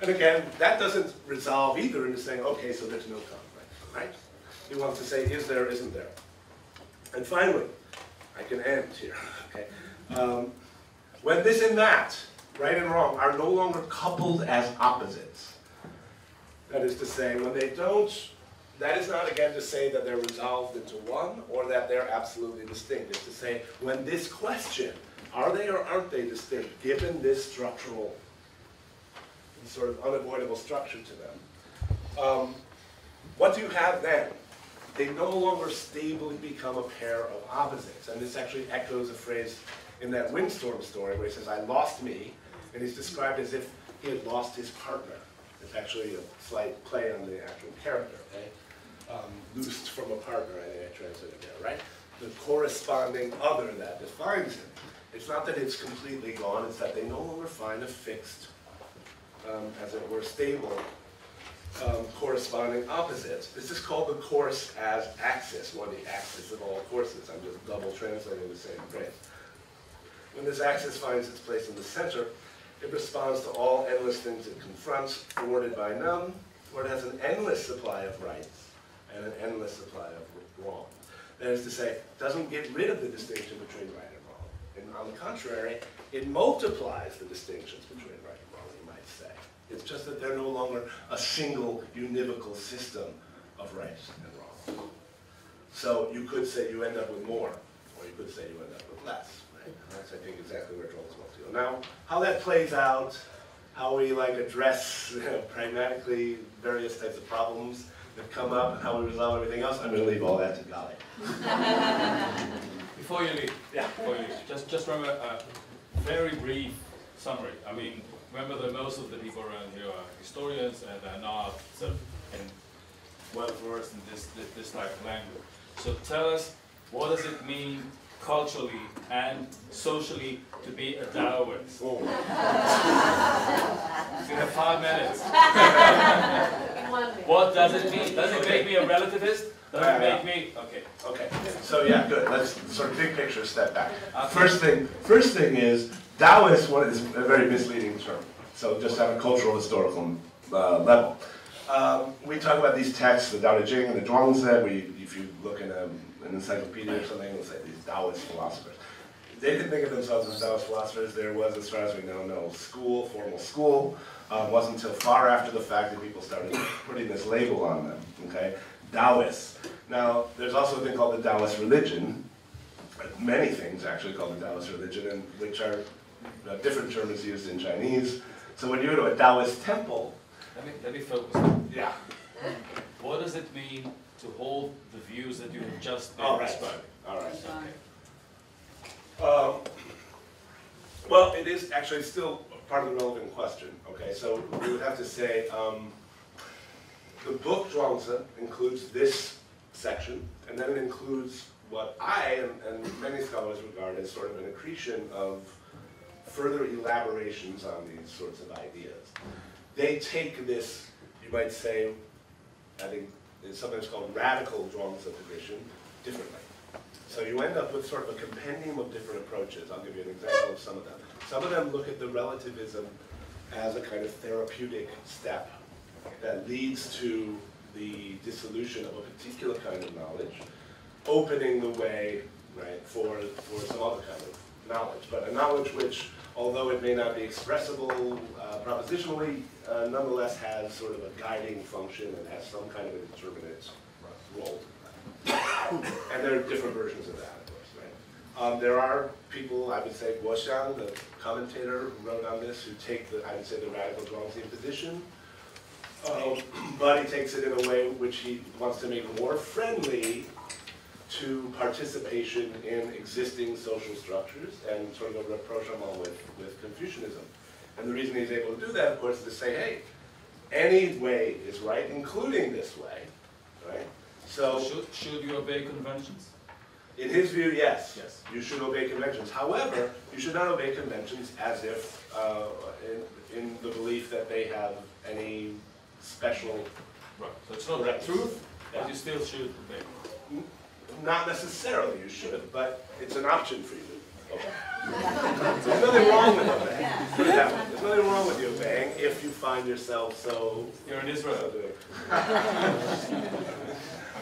And again, that doesn't resolve either into saying, okay, so there's no conflict, right? He wants to say, is there, isn't there? And finally, I can end here, okay? When this and that, right and wrong, are no longer coupled as opposites, that is to say, when they don't, that is not again to say that they're resolved into one or that they're absolutely distinct. It's to say, when this question, are they or aren't they distinct, given this structural, sort of unavoidable structure to them, what do you have then? They no longer stably become a pair of opposites. And this actually echoes a phrase in that windstorm story where he says, I lost me, and he's described as if he had lost his partner. It's actually a slight play on the actual character, okay? Loosed from a partner, I think I translated there, right? The corresponding other that defines him. It's not that it's completely gone, it's that they no longer find a fixed, as it were, stable corresponding opposites. This is called the course as axis, or the axis of all courses. I'm just double translating the same phrase. When this axis finds its place in the center, it responds to all endless things it confronts, thwarted by none, or it has an endless supply of rights and an endless supply of wrong. That is to say, it doesn't get rid of the distinction between right and wrong. And on the contrary, it multiplies the distinctions between right and wrong, you might say. It's just that they're no longer a single univocal system of right and wrong. So you could say you end up with more, or you could say you end up with less. Right? And that's, I think, exactly where Joel's wants to go. Now, how that plays out, how we address pragmatically various types of problems that come up, and how we resolve everything else, I'm going to leave all that to Galia. Before you leave, yeah. Before you leave, just from a very brief summary. I mean, remember that most of the people around here are historians and are not sort of well versed in this type of language. So tell us, what does it mean culturally and socially to be a Daoist? Oh. You have 5 minutes. What does it mean? Does it make me a relativist? Does it make me... Okay. Okay. So yeah, good. Let's sort of big picture step back. Okay. First thing is, Daoist is a very misleading term. So just on a cultural historical level. We talk about these texts, the Tao Te Ching and the Zhuangzi. If you look in an encyclopedia or something, it'll say these Daoist philosophers. They didn't think of themselves as Daoist philosophers. There was, as far as we know, no school, formal school. It wasn't until far after the fact that people started putting this label on them. Okay, Daoists. Now, there's also a thing called the Daoist religion. Many things actually called the Daoist religion, and which are a different term is used in Chinese. So when you go to a Daoist temple, let me focus. Yeah. What does it mean to hold the views that you have just described? All right. Okay. Well, it is actually still part of the relevant question. Okay, so we would have to say the book Zhuangzi includes this section, and then it includes what I and many scholars regard as sort of an accretion of further elaborations on these sorts of ideas. They take this, you might say, I think it's sometimes called radical Zhuangzi tradition, differently. So you end up with sort of a compendium of different approaches. I'll give you an example of some of them. Some of them look at the relativism as a kind of therapeutic step that leads to the dissolution of a particular kind of knowledge, opening the way, right, for some other kind of knowledge. But a knowledge which, although it may not be expressible propositionally, nonetheless has sort of a guiding function and has some kind of a determinate role. And there are different versions of that, of course, right? There are people, I would say, Guoxiang, the commentator who wrote on this, who take I would say, the radical Zhuangzi position. But he takes it in a way which he wants to make more friendly to participation in existing social structures and sort of a rapprochement with Confucianism. And the reason he's able to do that, of course, is to say, hey, any way is right, including this way, right? So should you obey conventions? In his view, yes. Yes. You should obey conventions. However, you should not obey conventions as if in the belief that they have any special... Right. So it's not the truth, but you still should obey. Not necessarily you should, but it's an option for you. There's nothing wrong with obeying. Put it that way. There's nothing wrong with you obeying if you find yourself so... You're in Israel.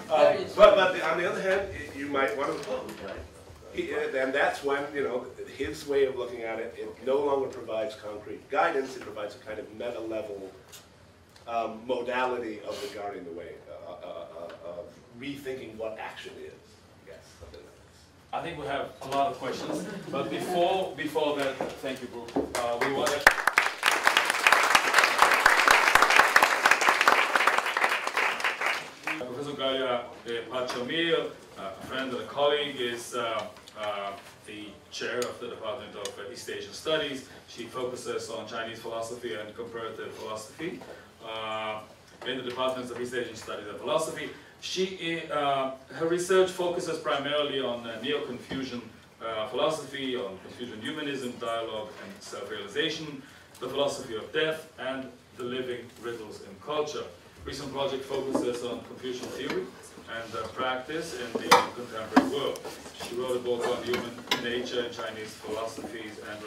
But on the other hand, you might want to oppose, right? And that's when, you know, his way of looking at it, it no longer provides concrete guidance, it provides a kind of meta-level modality of regarding the way, of rethinking what action is. Yes, something like this. I think we have a lot of questions, but before that, thank you, Brook. We want to... Professor Galia, Patt-Shamir, a friend and a colleague, is the chair of the Department of East Asian Studies. She focuses on Chinese philosophy and comparative philosophy in the Departments of East Asian Studies and Philosophy. Her research focuses primarily on Neo-Confucian philosophy, on Confucian humanism, dialogue and self-realization, the philosophy of death, and the living riddles in culture. Recent project focuses on Confucian theory and practice in the contemporary world. She wrote a book on human nature in Chinese philosophies and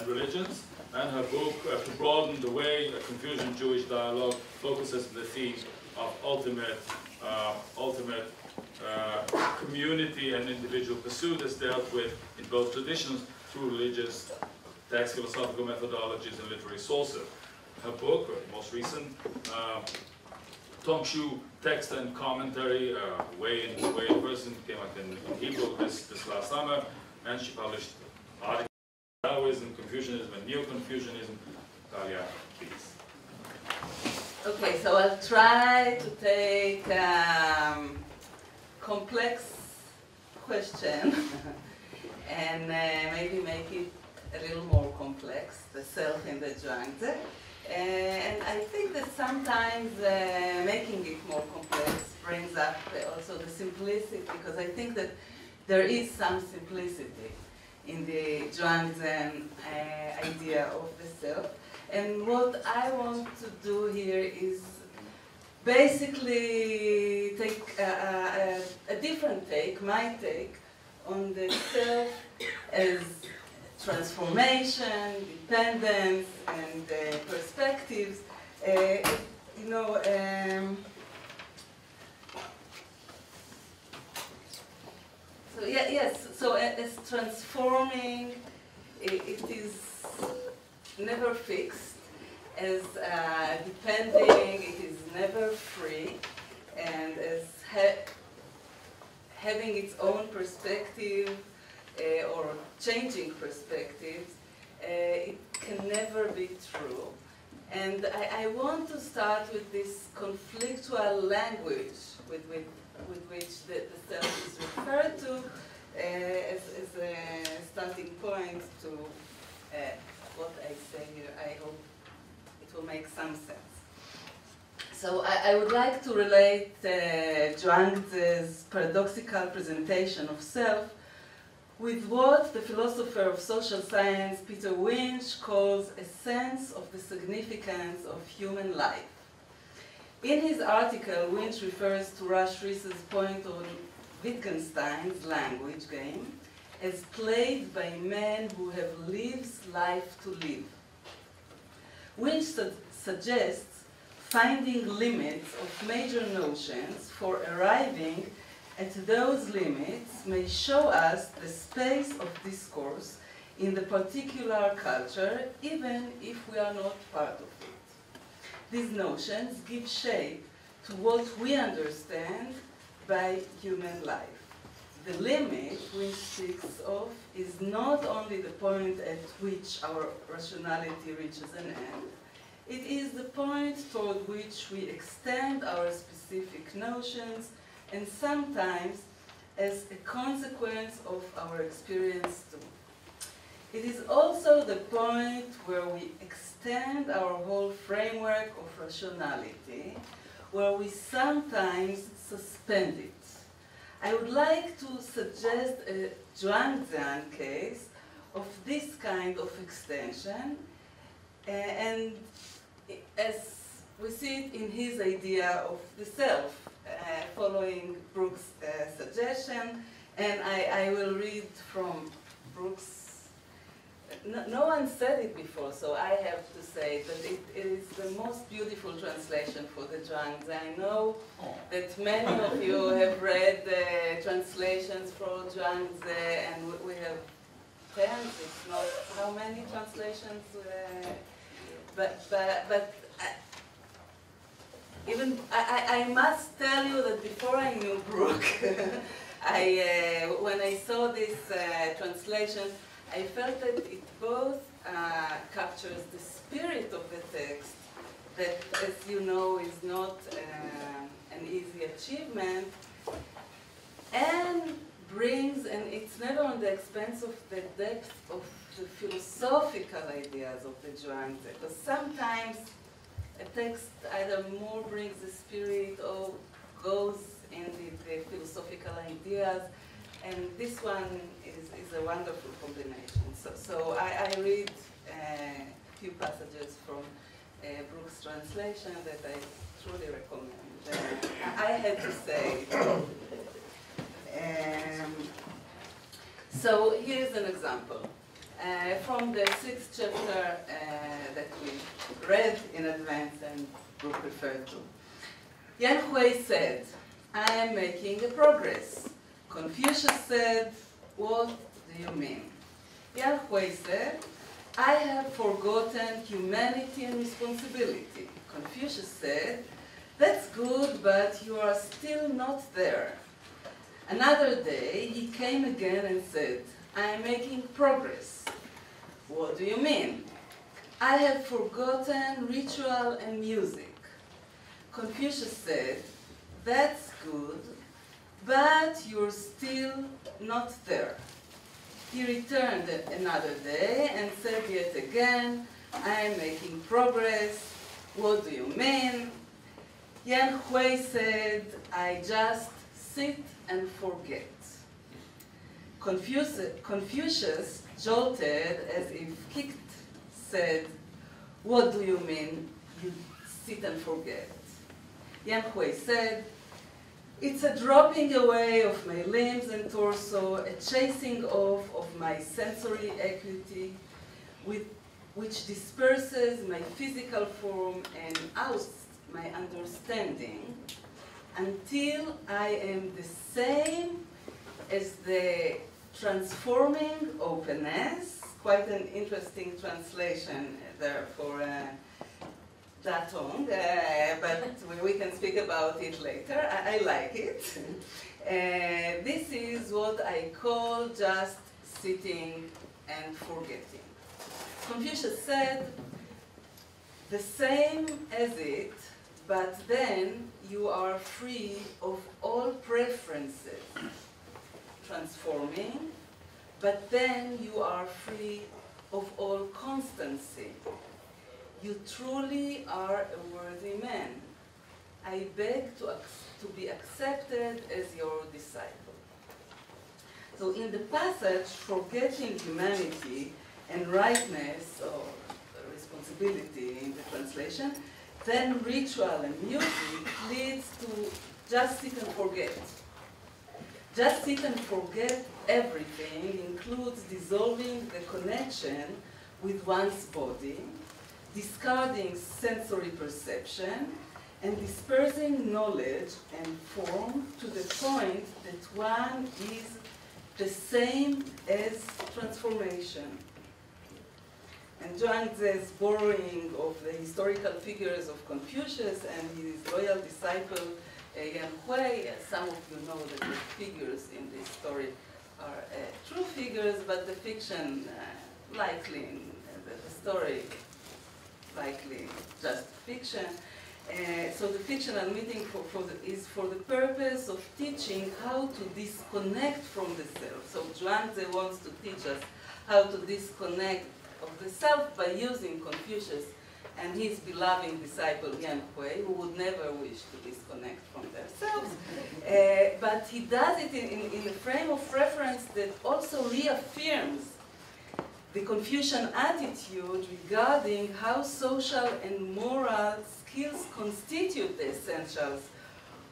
religions. And her book, To Broaden the Way, a Confucian-Jewish dialogue, focuses on the theme of ultimate community and individual pursuit as dealt with in both traditions through religious text, philosophical methodologies, and literary sources. Her book, most recent, Tongshu Text and Commentary, Way in Person, came out in Hebrew this last summer, and she published articles on Daoism, Confucianism, and Neo-Confucianism. Galia, please. Okay, so I'll try to take complex question and maybe make it a little more complex, the self in the Zhuangzi. And I think that sometimes making it more complex brings up also the simplicity, because I think that there is some simplicity in the Zhuangzi idea of the self. And what I want to do here is basically take a different take, my take, on the self as transformation, dependence, and perspectives. You know, so yeah, yes. So as transforming, it is never fixed. As depending, it is never free, and as having its own perspective. Or changing perspectives, it can never be true. And I want to start with this conflictual language with which the self is referred to as a starting point to what I say here. I hope it will make some sense. So I would like to relate Zhuangzi's paradoxical presentation of self with what the philosopher of social science Peter Winch calls a sense of the significance of human life. In his article, Winch refers to Rush Reese's point on Wittgenstein's language game as played by men who have lived life to live. Winch suggests finding limits of major notions for arriving at those limits may show us the space of discourse in the particular culture, even if we are not part of it. These notions give shape to what we understand by human life. The limit Winch speaks of is not only the point at which our rationality reaches an end, it is the point toward which we extend our specific notions, and sometimes as a consequence of our experience too. It is also the point where we extend our whole framework of rationality, where we sometimes suspend it. I would like to suggest a Zhuangzian case of this kind of extension, and as we see it in his idea of the self, following Brook's suggestion, and I will read from Brooks. No one said it before, so I have to say that it is the most beautiful translation for the Zhuangzi. I know that many of you have read the translations for Zhuangzi, and we have tens, if not how many translations. Even I must tell you that before I knew Brook, when I saw this translation, I felt that it both captures the spirit of the text, that, as you know, is not an easy achievement, and brings, and it's never on the expense of the depth of the philosophical ideas of the Zhuangzi, because sometimes a text either more brings the spirit or goes in the philosophical ideas, and this one is a wonderful combination. So I read a few passages from Brook's translation that I truly recommend. I had to say. So here's an example from the 6th chapter that we read in advance and Brook referred to. Yan Hui said, "I am making a progress." Confucius said, "What do you mean?" Yan Hui said, "I have forgotten humanity and responsibility." Confucius said, "That's good, but you are still not there." Another day, he came again and said, "I am making progress." What do you mean? "I have forgotten ritual and music." Confucius said, "That's good, but you're still not there." He returned another day and said yet again, "I am making progress. What do you mean?" Yan Hui said, "I just sit and forget." Confucius jolted as if kicked, said, "What do you mean you sit and forget?" Yan Hui said, "It's a dropping away of my limbs and torso, a chasing off of my sensory acuity, which disperses my physical form and ousts my understanding, until I am the same as the transforming openness." Quite an interesting translation there for Datong, but we can speak about it later. I like it. This is what I call just sitting and forgetting. Confucius said, "The same as it, but then you are free of all preferences. Transforming, but then you are free of all constancy. You truly are a worthy man. I beg to be accepted as your disciple." So in the passage, forgetting humanity and rightness, or responsibility in the translation, then ritual and music leads to just sit and forget. Just sit and forget everything includes dissolving the connection with one's body, discarding sensory perception, and dispersing knowledge and form to the point that one is the same as transformation. And Zhuangzi's borrowing of the historical figures of Confucius and his loyal disciple Yan Hui, some of you know that the figures in this story are true figures, but the fiction likely, the story likely just fiction. So the fictional meeting is for the purpose of teaching how to disconnect from the self. So Zhuangzi wants to teach us how to disconnect of the self by using Confucius and his beloved disciple Yan Hui, who would never wish to disconnect from themselves. But he does it in a frame of reference that also reaffirms the Confucian attitude regarding how social and moral skills constitute the essentials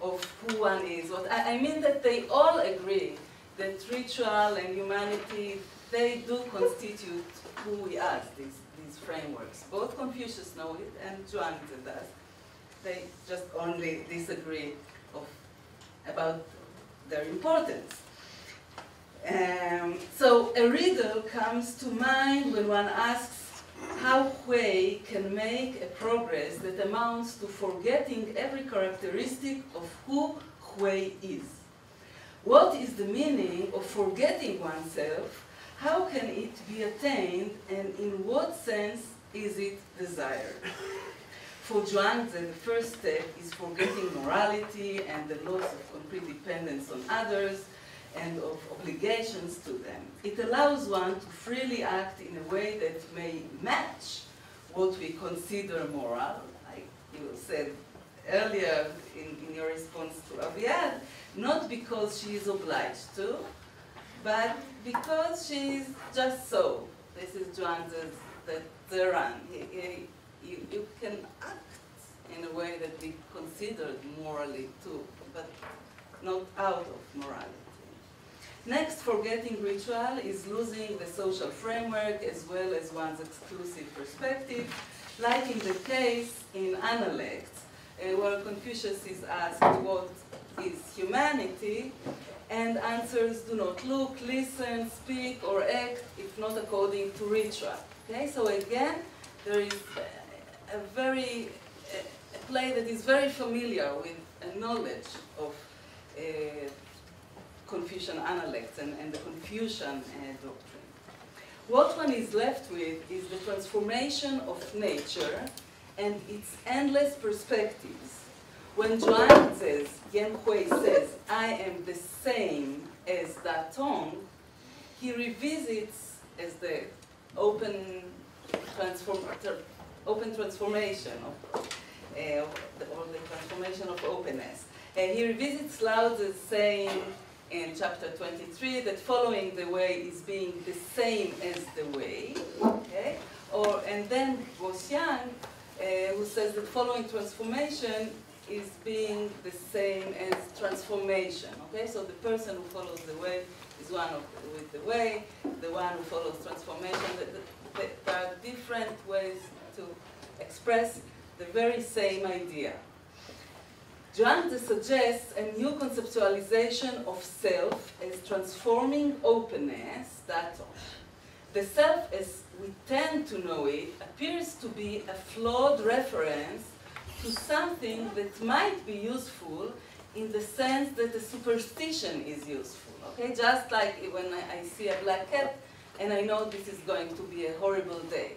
of who one is. What I mean that they all agree that ritual and humanity, they do constitute who we are, these frameworks. Both Confucius know it and Zhuangzi does. They just only disagree about their importance. So a riddle comes to mind when one asks how Hui can make a progress that amounts to forgetting every characteristic of who Hui is. What is the meaning of forgetting oneself? How can it be attained, and in what sense is it desired? For Zhuangzi, the first step is forgetting morality and the loss of complete dependence on others and of obligations to them. It allows one to freely act in a way that may match what we consider moral, like you said earlier in your response to Aviv, not because she is obliged to, but because she is just so. This is Zhuangzi's the run. You can act in a way that we considered morally too, but not out of morality. Next, forgetting ritual is losing the social framework as well as one's exclusive perspective, like in the case in Analects, where Confucius is asked what is humanity, and answers do not look, listen, speak, or act if not according to ritual. Okay, so again, there is a play that is very familiar with a knowledge of Confucian Analects and the Confucian doctrine. What one is left with is the transformation of nature and its endless perspectives. When Zhuangzi says, I am the same as that tongue, he revisits as the open transformation or the transformation of openness. And he revisits Lao Tzu's saying in chapter 23 that following the way is being the same as the way. Okay? And then Guoxiang, who says that following transformation is being the same as transformation. Okay? So the person who follows the way is one with the way, the one who follows transformation. There are different ways to express the very same idea. Zhuangzi suggests a new conceptualization of self as transforming openness, that's all. The self, as we tend to know it, appears to be a flawed reference to something that might be useful in the sense that a superstition is useful. Okay? Just like when I see a black cat and I know this is going to be a horrible day.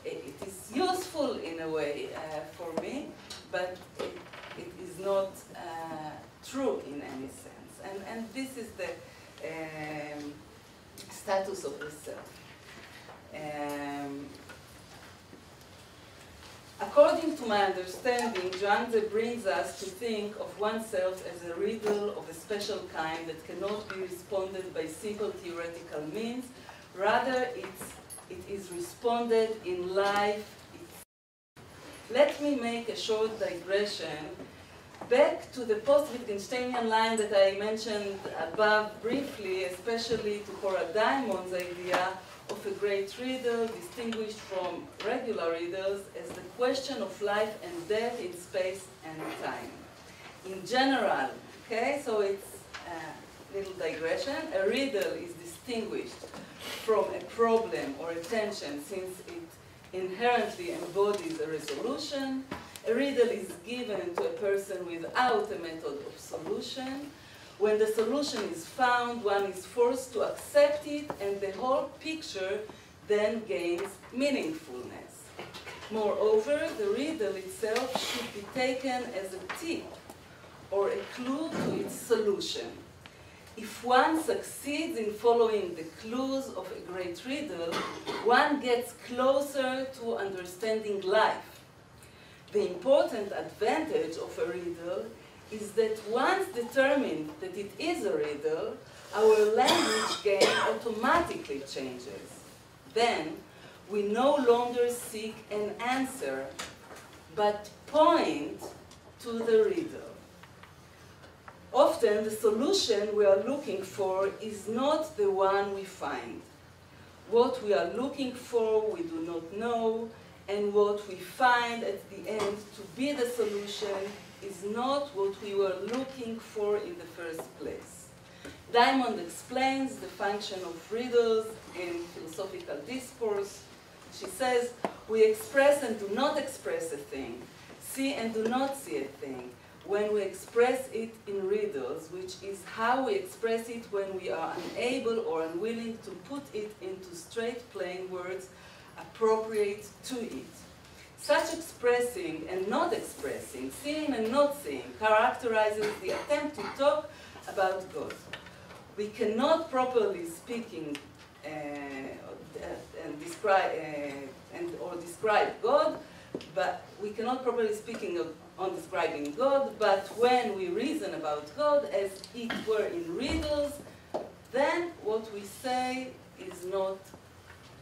It is useful in a way for me, but it is not true in any sense. And this is the status of the self. According to my understanding, Zhuangzi brings us to think of oneself as a riddle of a special kind that cannot be responded by simple theoretical means. Rather, it is responded in life. Let me make a short digression back to the post-Wittgensteinian line that I mentioned above briefly, especially to Cora Diamond's idea of a great riddle distinguished from regular riddles as the question of life and death in space and time. In general, okay, so it's a little digression, a riddle is distinguished from a problem or a tension since it inherently embodies a resolution. A riddle is given to a person without a method of solution. When the solution is found, one is forced to accept it, and the whole picture then gains meaningfulness. Moreover, the riddle itself should be taken as a tip or a clue to its solution. If one succeeds in following the clues of a great riddle, one gets closer to understanding life. The important advantage of a riddle is that once determined that it is a riddle, our language game automatically changes. Then, we no longer seek an answer, but point to the riddle. Often the solution we are looking for is not the one we find. What we are looking for we do not know, and what we find at the end to be the solution is not what we were looking for in the first place. Diamond explains the function of riddles in philosophical discourse. She says, we express and do not express a thing, see and do not see a thing, when we express it in riddles, which is how we express it when we are unable or unwilling to put it into straight, plain words appropriate to it. Such expressing and not expressing, seeing and not seeing, characterizes the attempt to talk about God. We cannot properly speaking describe God, but we cannot properly speaking on describing God, but when we reason about God as it were in riddles, then what we say is not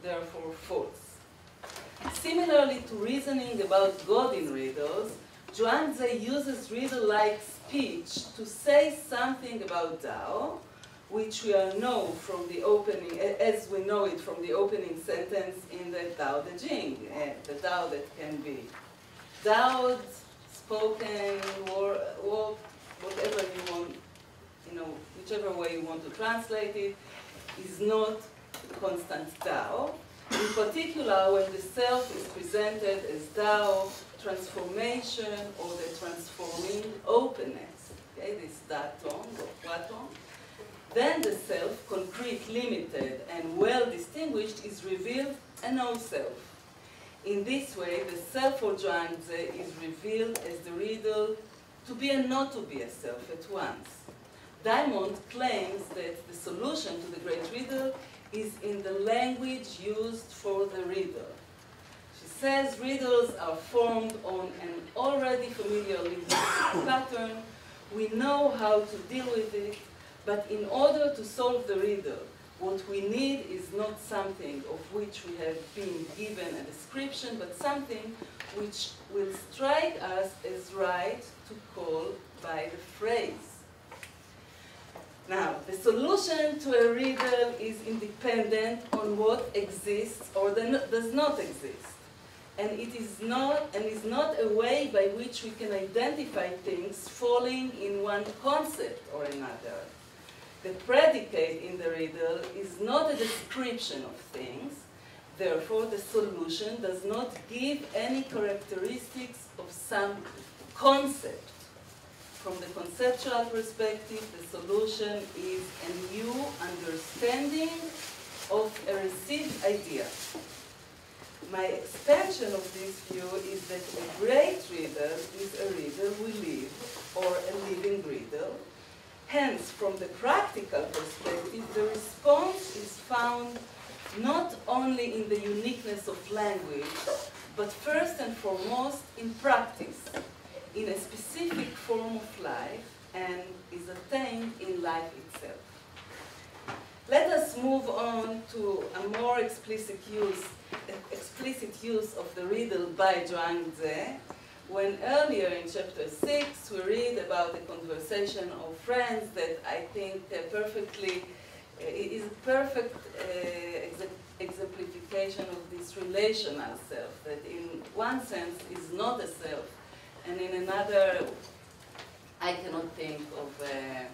therefore false. Similarly to reasoning about God in riddles, Zhuangzi uses riddle-like speech to say something about Tao, which we know from the opening, as we know it from the opening sentence in the Tao Te Ching, the Tao that can be. Tao, spoken, or whatever you want, whichever way you want to translate it, is not constant Tao. In particular, when the self is presented as Tao, transformation, or the transforming openness, okay, this daton or platon, then the self, concrete, limited, and well distinguished, is revealed a no-self. In this way, the self for Zhuangzi is revealed as the riddle to be and not to be a self at once. Diamond claims that the solution to the great riddle is in the language used for the riddle. She says riddles are formed on an already familiar linguistic pattern. We know how to deal with it, but in order to solve the riddle, what we need is not something of which we have been given a description, but something which will strike us as right to call by the phrase. Now, the solution to a riddle is independent on what exists or does not exist. And it is not a way by which we can identify things falling in one concept or another. The predicate in the riddle is not a description of things, therefore the solution does not give any characteristics of some concept. From the conceptual perspective, the solution is a new understanding of a received idea. My expansion of this view is that a great riddle is a riddle we live, or a living riddle. Hence, from the practical perspective, the response is found not only in the uniqueness of language, but first and foremost in practice, in a specific form of life, and is attained in life itself. Let us move on to a more explicit use of the riddle by Zhuangzi, when earlier in chapter 6 we read about a conversation of friends that I think is a perfect exemplification of this relational self, that in one sense is not a self, and in another I cannot think of a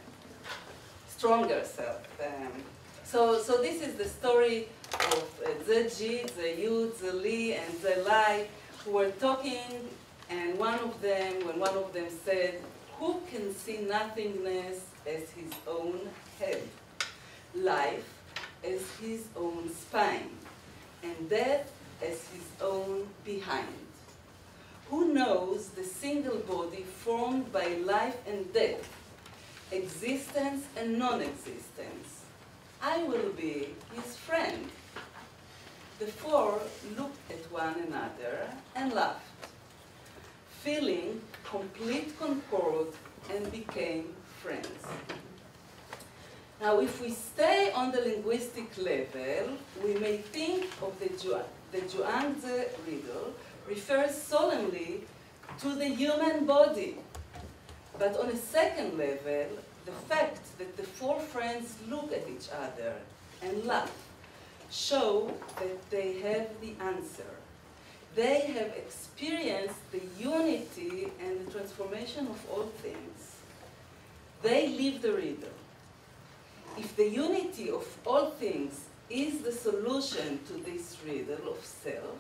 stronger self. So this is the story of Zeji, Zeyud, Zeli, and Zelai, who were talking, and when one of them said, "Who can see nothingness as his own head, life as his own spine, and death as his own behind? Who knows the single body formed by life and death, existence and non-existence? I will be his friend." The four looked at one another and laughed, feeling complete concord, and became friends. Now, if we stay on the linguistic level, we may think of the Zhuangzi riddle refers solemnly to the human body, But on a second level, the fact that the four friends look at each other and laugh show that they have the answer. They have experienced the unity and the transformation of all things. They live the riddle. If the unity of all things is the solution to this riddle of self,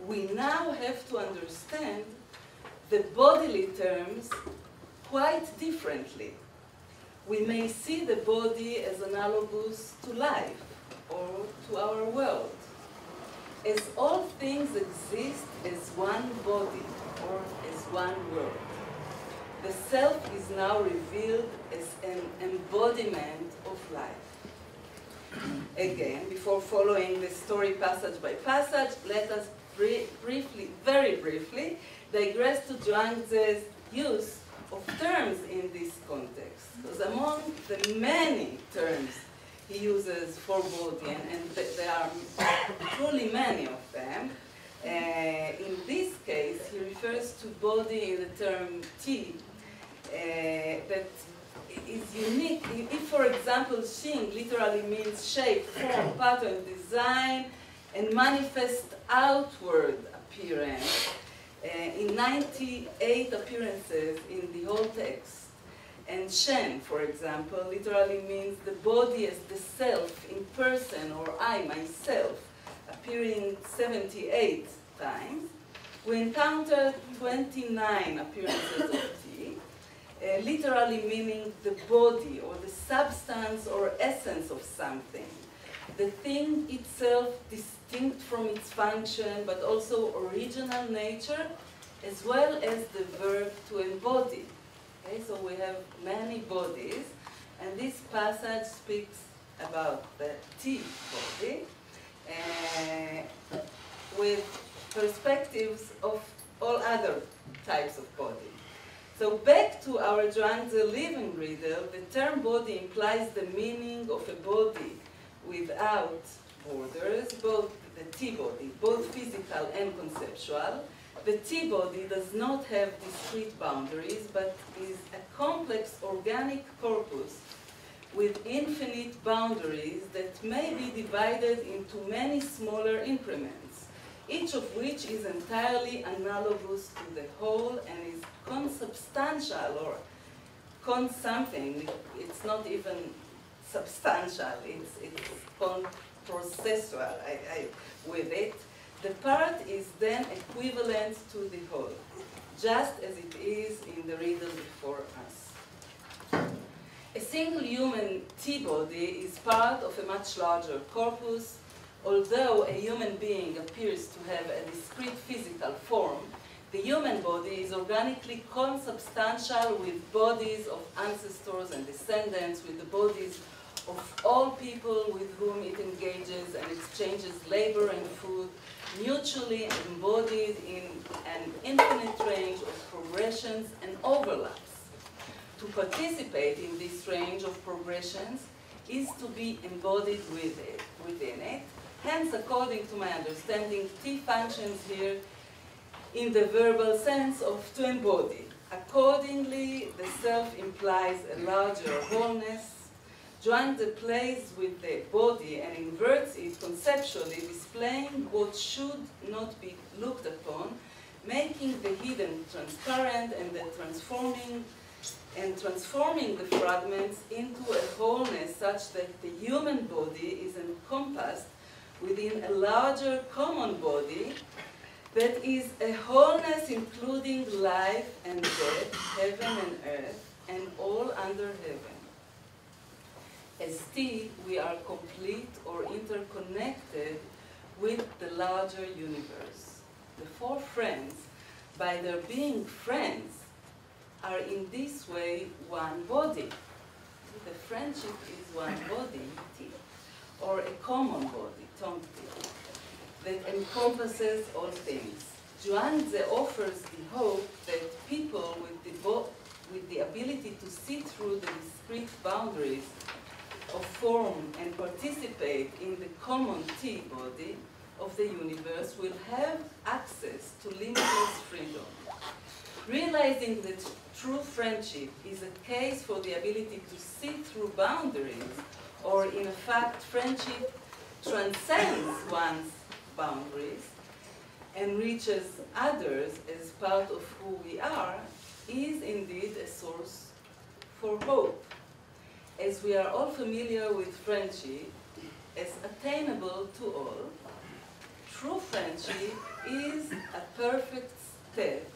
we now have to understand the bodily terms quite differently. We may see the body as analogous to life or to our world, as all things exist as one body or as one world. The self is now revealed as an embodiment of life. Again, before following the story passage by passage, let us briefly, very briefly, digress to Zhuangzi's use of terms in this context. Because among the many terms he uses for body, and there are truly many of them, in this case he refers to body in the term T, that is unique. If, for example, Xing literally means shape, form, pattern, design, and manifest outward appearance, in 98 appearances in the whole text. And Shen, for example, literally means the body as the self in person, or I, myself, appearing 78 times. We encounter 29 appearances of T, literally meaning the body, or the substance or essence of something. The thing itself distinct from its function, but also original nature, as well as the verb to embody. Okay, so we have many bodies, and this passage speaks about the T body, with perspectives of all other types of body. So back to our Zhuangzi living riddle, the term body implies the meaning of a body without borders, both the T-body, both physical and conceptual. The T-body does not have discrete boundaries, but is a complex organic corpus with infinite boundaries that may be divided into many smaller increments, each of which is entirely analogous to the whole and is consubstantial or con-something. It's not even substantial, it's processual with it. The part is then equivalent to the whole, just as it is in the riddle before us. A single human T-body is part of a much larger corpus. Although a human being appears to have a discrete physical form, the human body is organically consubstantial with bodies of ancestors and descendants, with the bodies of all people with whom it engages and exchanges labor and food, mutually embodied in an infinite range of progressions and overlaps. To participate in this range of progressions is to be embodied within it. Hence, according to my understanding, T functions here in the verbal sense of to embody. Accordingly, the self implies a larger wholeness. Zhuangzi plays with the body and inverts it conceptually, displaying what should not be looked upon, making the hidden transparent and the transforming the fragments into a wholeness such that the human body is encompassed within a larger common body that is a wholeness including life and death, heaven and earth, and all under heaven. As T, we are complete or interconnected with the larger universe. The four friends, by their being friends, are in this way one body. The friendship is one body, T, or a common body, Tong T, that encompasses all things. Zhuangzi offers the hope that people with the ability to see through the discrete boundaries of form and participate in the common T-body of the universe will have access to limitless freedom. Realizing that true friendship is a case for the ability to see through boundaries, or in fact, friendship transcends one's boundaries and reaches others as part of who we are, is indeed a source for hope. As we are all familiar with friendship as attainable to all, true friendship is a perfect step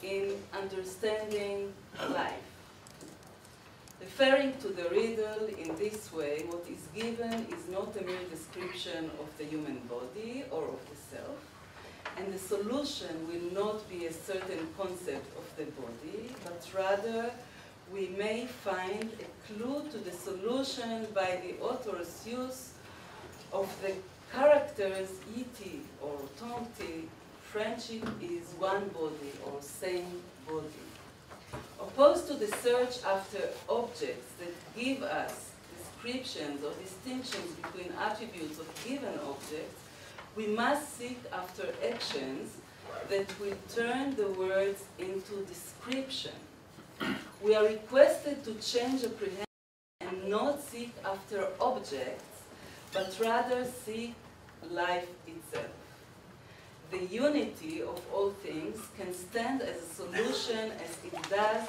in understanding life. Referring to the riddle in this way, what is given is not a mere description of the human body or of the self, and the solution will not be a certain concept of the body, but rather we may find a clue to the solution by the author's use of the characters iti or tonti. Friendship is one body or same body. Opposed to the search after objects that give us descriptions or distinctions between attributes of given objects, we must seek after actions that will turn the words into description. We are requested to change apprehension and not seek after objects, but rather seek life itself. The unity of all things can stand as a solution as it does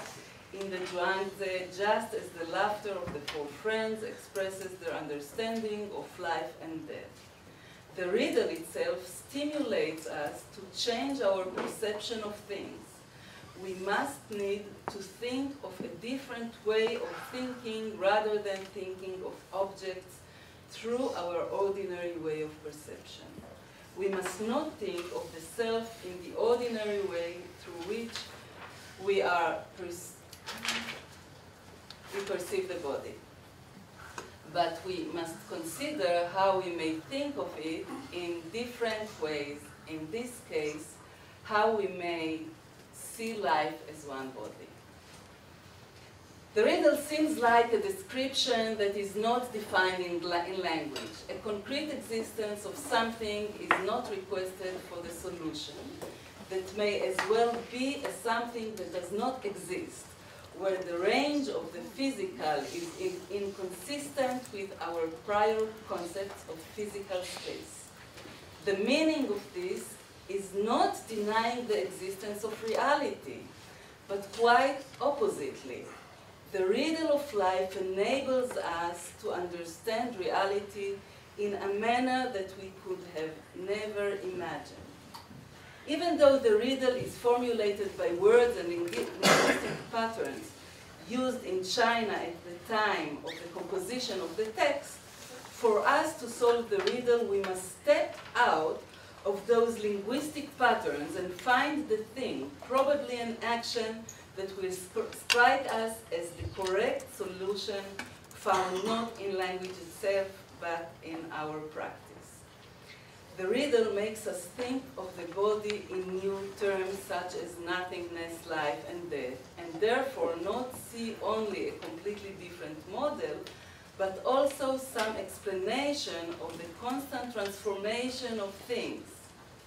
in the Zhuangzi, just as the laughter of the four friends expresses their understanding of life and death. The riddle itself stimulates us to change our perception of things. We must need to think of a different way of thinking rather than thinking of objects through our ordinary way of perception. We must not think of the self in the ordinary way through which we perceive the body. But we must consider how we may think of it in different ways. In this case, how we may see life as one body. The riddle seems like a description that is not defined in language. A concrete existence of something is not requested for the solution, that may as well be a something that does not exist, where the range of the physical is inconsistent with our prior concepts of physical space. The meaning of this is not denying the existence of reality, but quite oppositely. The riddle of life enables us to understand reality in a manner that we could have never imagined. Even though the riddle is formulated by words and linguistic patterns used in China at the time of the composition of the text, for us to solve the riddle, we must step out of those linguistic patterns and find the thing, probably an action, that will strike us as the correct solution found not in language itself, but in our practice. The riddle makes us think of the body in new terms such as nothingness, life, and death, and therefore not see only a completely different model, but also some explanation of the constant transformation of things.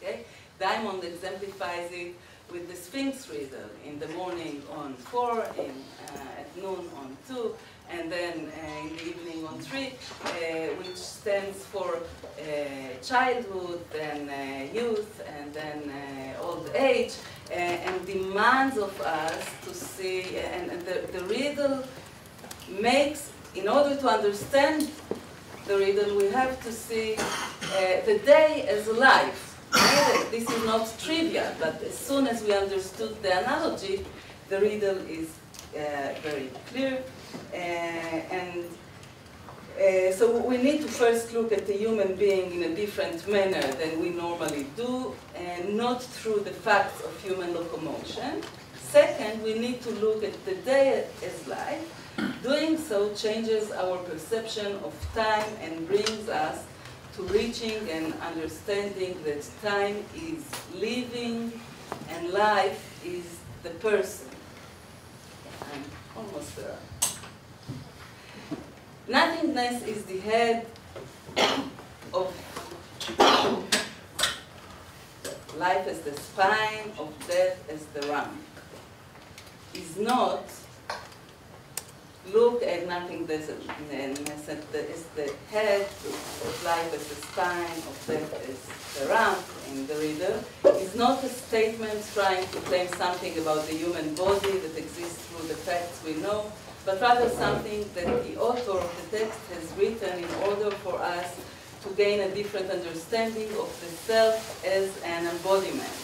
Okay? Diamond exemplifies it with the Sphinx riddle, in the morning on 4, at noon on 2, and then in the evening on 3, which stands for childhood, then youth, and then old age, and demands of us to see, and the riddle makes, in order to understand the riddle, we have to see the day as life. This is not trivial, but as soon as we understood the analogy, the riddle is very clear. So we need to first look at the human being in a different manner than we normally do, and not through the facts of human locomotion. Second, we need to look at the day as life. Doing so changes our perception of time and brings us to reaching and understanding that time is living and life is the person. I'm almost there. Nothingness is the head of life as the spine, of death as the rump. is not look at nothing as the head, of life as the spine, of death as the ramp in the riddle, is not a statement trying to claim something about the human body that exists through the facts we know, but rather something that the author of the text has written in order for us to gain a different understanding of the self as an embodiment.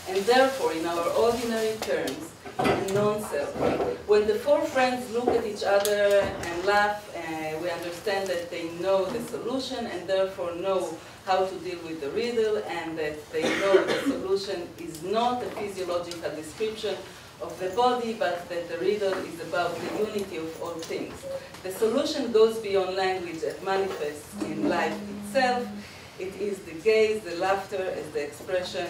And therefore, in our ordinary terms, a non-self. When the four friends look at each other and laugh, we understand that they know the solution and therefore know how to deal with the riddle, and that they know the solution is not a physiological description of the body, but that the riddle is about the unity of all things. The solution goes beyond language and manifests in life itself. It is the gaze, the laughter as the expression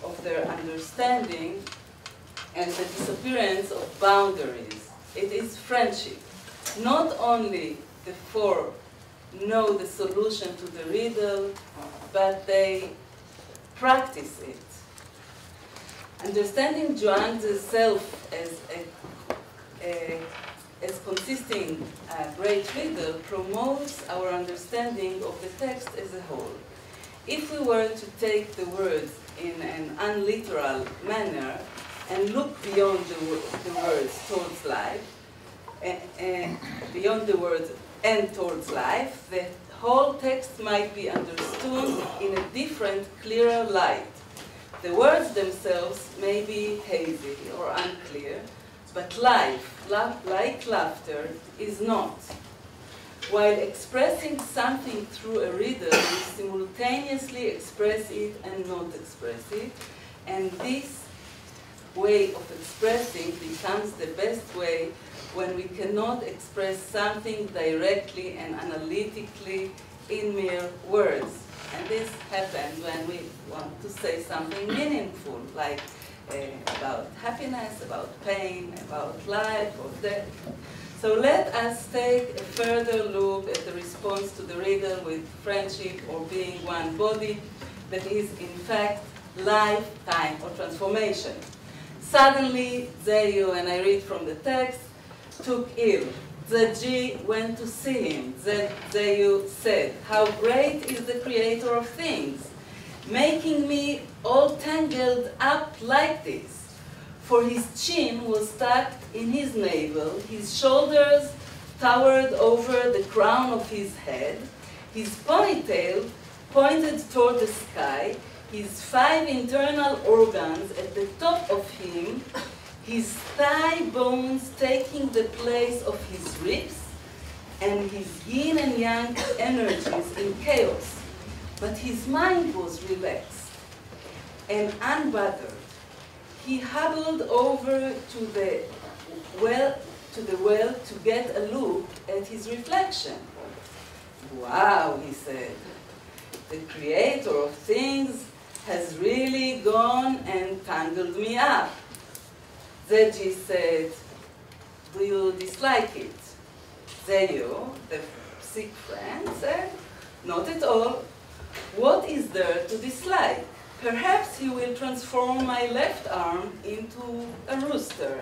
of their understanding and the disappearance of boundaries. It is friendship. Not only the four know the solution to the riddle, but they practice it. Understanding Zhuangzi's self as consisting a great riddle promotes our understanding of the text as a whole. If we were to take the words in an unliteral manner and look beyond the words towards life, beyond the words and towards life, the whole text might be understood in a different, clearer light. The words themselves may be hazy or unclear, but life, like laughter, is not. While expressing something through a riddle, we simultaneously express it and not express it, and this way of expressing becomes the best way when we cannot express something directly and analytically in mere words. And this happens when we want to say something meaningful, like about happiness, about pain, about life or death. So let us take a further look at the response to the riddle with friendship or being one body that is in fact life, time, or transformation. Suddenly, Zeyu, and I read from the text, took ill. Zaji went to see him. Zeyu said, "How great is the creator of things, making me all tangled up like this." For his chin was tucked in his navel, his shoulders towered over the crown of his head, his ponytail pointed toward the sky, his 5 internal organs at the top of him, his thigh bones taking the place of his ribs, and his yin and yang energies in chaos. But his mind was relaxed and unbothered. He hobbled over to the well to get a look at his reflection. "Wow," he said, "the creator of things has really gone and tangled me up." Zeji said, "Do you dislike it?" Zeyu, the sick friend, said, "Not at all. What is there to dislike? Perhaps he will transform my left arm into a rooster.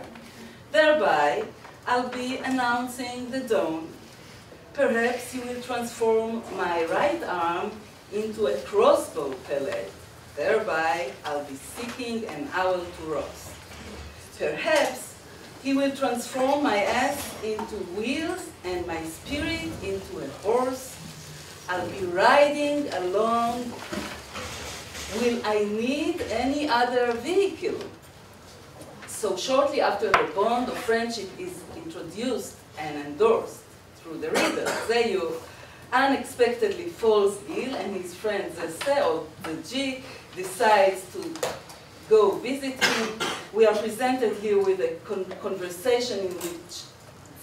Thereby, I'll be announcing the dawn. Perhaps he will transform my right arm into a crossbow pellet. Thereby, I'll be seeking an owl to roast. Perhaps he will transform my ass into wheels and my spirit into a horse. I'll be riding along. Will I need any other vehicle?" So shortly after the bond of friendship is introduced and endorsed through the riddle, Zeyu unexpectedly falls ill, and his friend Zeseo, the G, decides to go visit him. We are presented here with a conversation in which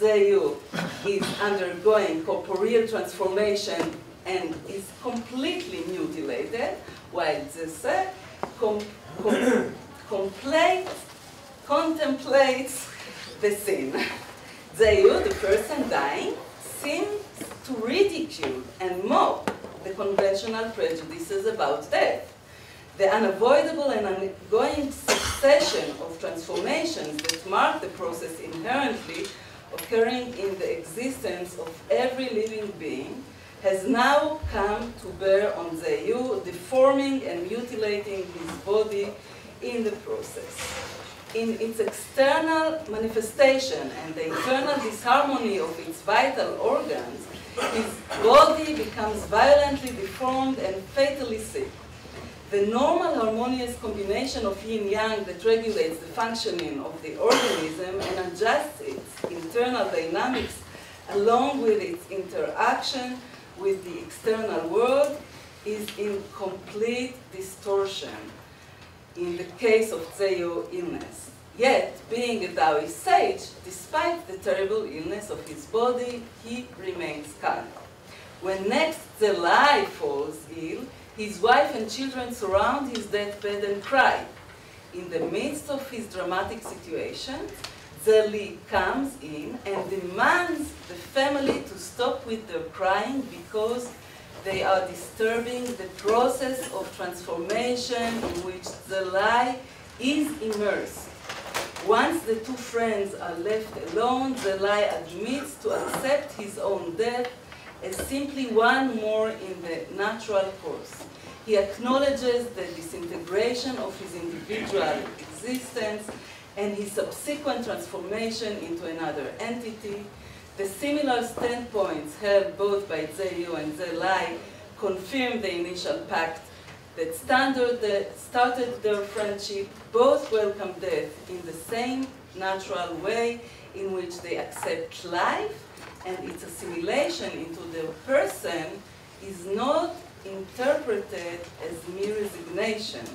Zeyu is undergoing corporeal transformation and is completely mutilated, while Zese contemplates the scene. Zeyu, the person dying, seems to ridicule and mock the conventional prejudices about death. The unavoidable and ongoing succession of transformations that mark the process inherently occurring in the existence of every living being has now come to bear on Zeyu, deforming and mutilating his body in the process. In its external manifestation and the internal disharmony of its vital organs, his body becomes violently deformed and fatally sick. The normal harmonious combination of yin-yang that regulates the functioning of the organism and adjusts its internal dynamics along with its interaction with the external world is in complete distortion in the case of Zeyu illness. Yet, being a Daoist sage, despite the terrible illness of his body, he remains calm. When next Zelai falls ill, his wife and children surround his deathbed and cry. In the midst of his dramatic situation, Zeli comes in and demands the family to stop with their crying because they are disturbing the process of transformation in which Zelai is immersed. Once the two friends are left alone, Zelai admits to accept his own death as simply one more in the natural course. He acknowledges the disintegration of his individual existence and his subsequent transformation into another entity. The similar standpoints held both by Zeyu and Zelai confirm the initial pact that started their friendship. Both welcome death in the same natural way in which they accept life, and its assimilation into their person is not interpreted as mere resignation,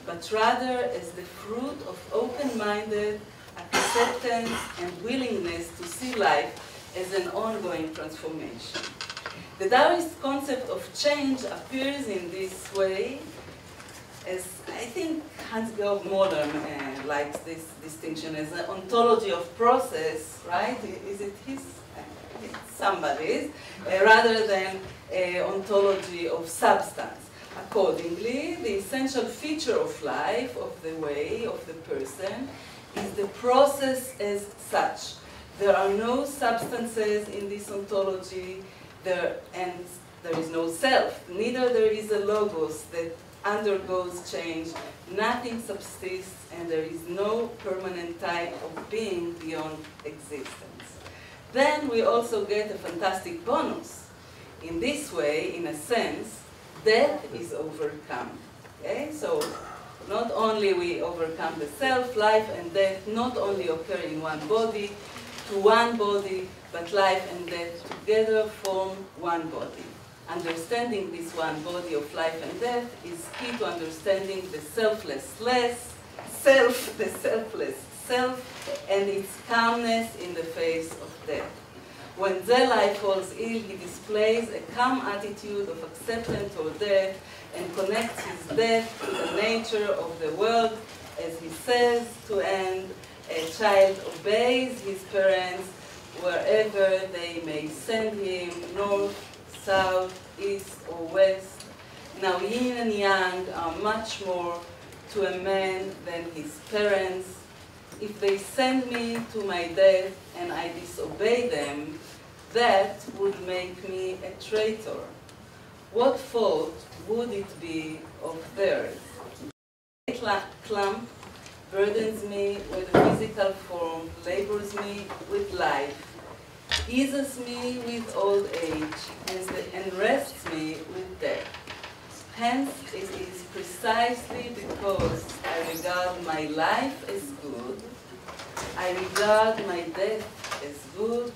but rather as the fruit of open-minded acceptance and willingness to see life as an ongoing transformation. The Daoist concept of change appears in this way as, I think, Hans-Georg Modern likes this distinction as an ontology of process, right? Is it his? It's somebody's, rather than an ontology of substance. Accordingly, the essential feature of life, of the way, of the person, is the process as such. There are no substances in this ontology, and there is no self. Neither there is a logos that undergoes change, nothing subsists, and there is no permanent type of being beyond existence. Then we also get a fantastic bonus. In this way, in a sense, death is overcome. Okay? So not only we overcome the self, life and death not only occur in one body, to one body, but life and death together form one body. Understanding this one body of life and death is key to understanding the selfless self, and its calmness in the face of death. When Zelai falls ill, he displays a calm attitude of acceptance or death and connects his death to the nature of the world, as he says, to end, a child obeys his parents wherever they may send him, north, south, east, or west. Now yin and yang are much more to a man than his parents. If they send me to my death and I disobey them, that would make me a traitor. What fault would it be of theirs? A clump burdens me with a physical form, labors me with life, eases me with old age, and rests me with death. Hence, it is precisely because I regard my life as good, I regard my death as good,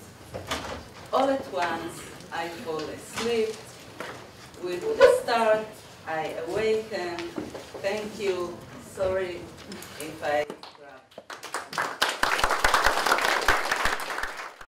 all at once I fall asleep. With the start, I awaken. Thank you. Sorry if I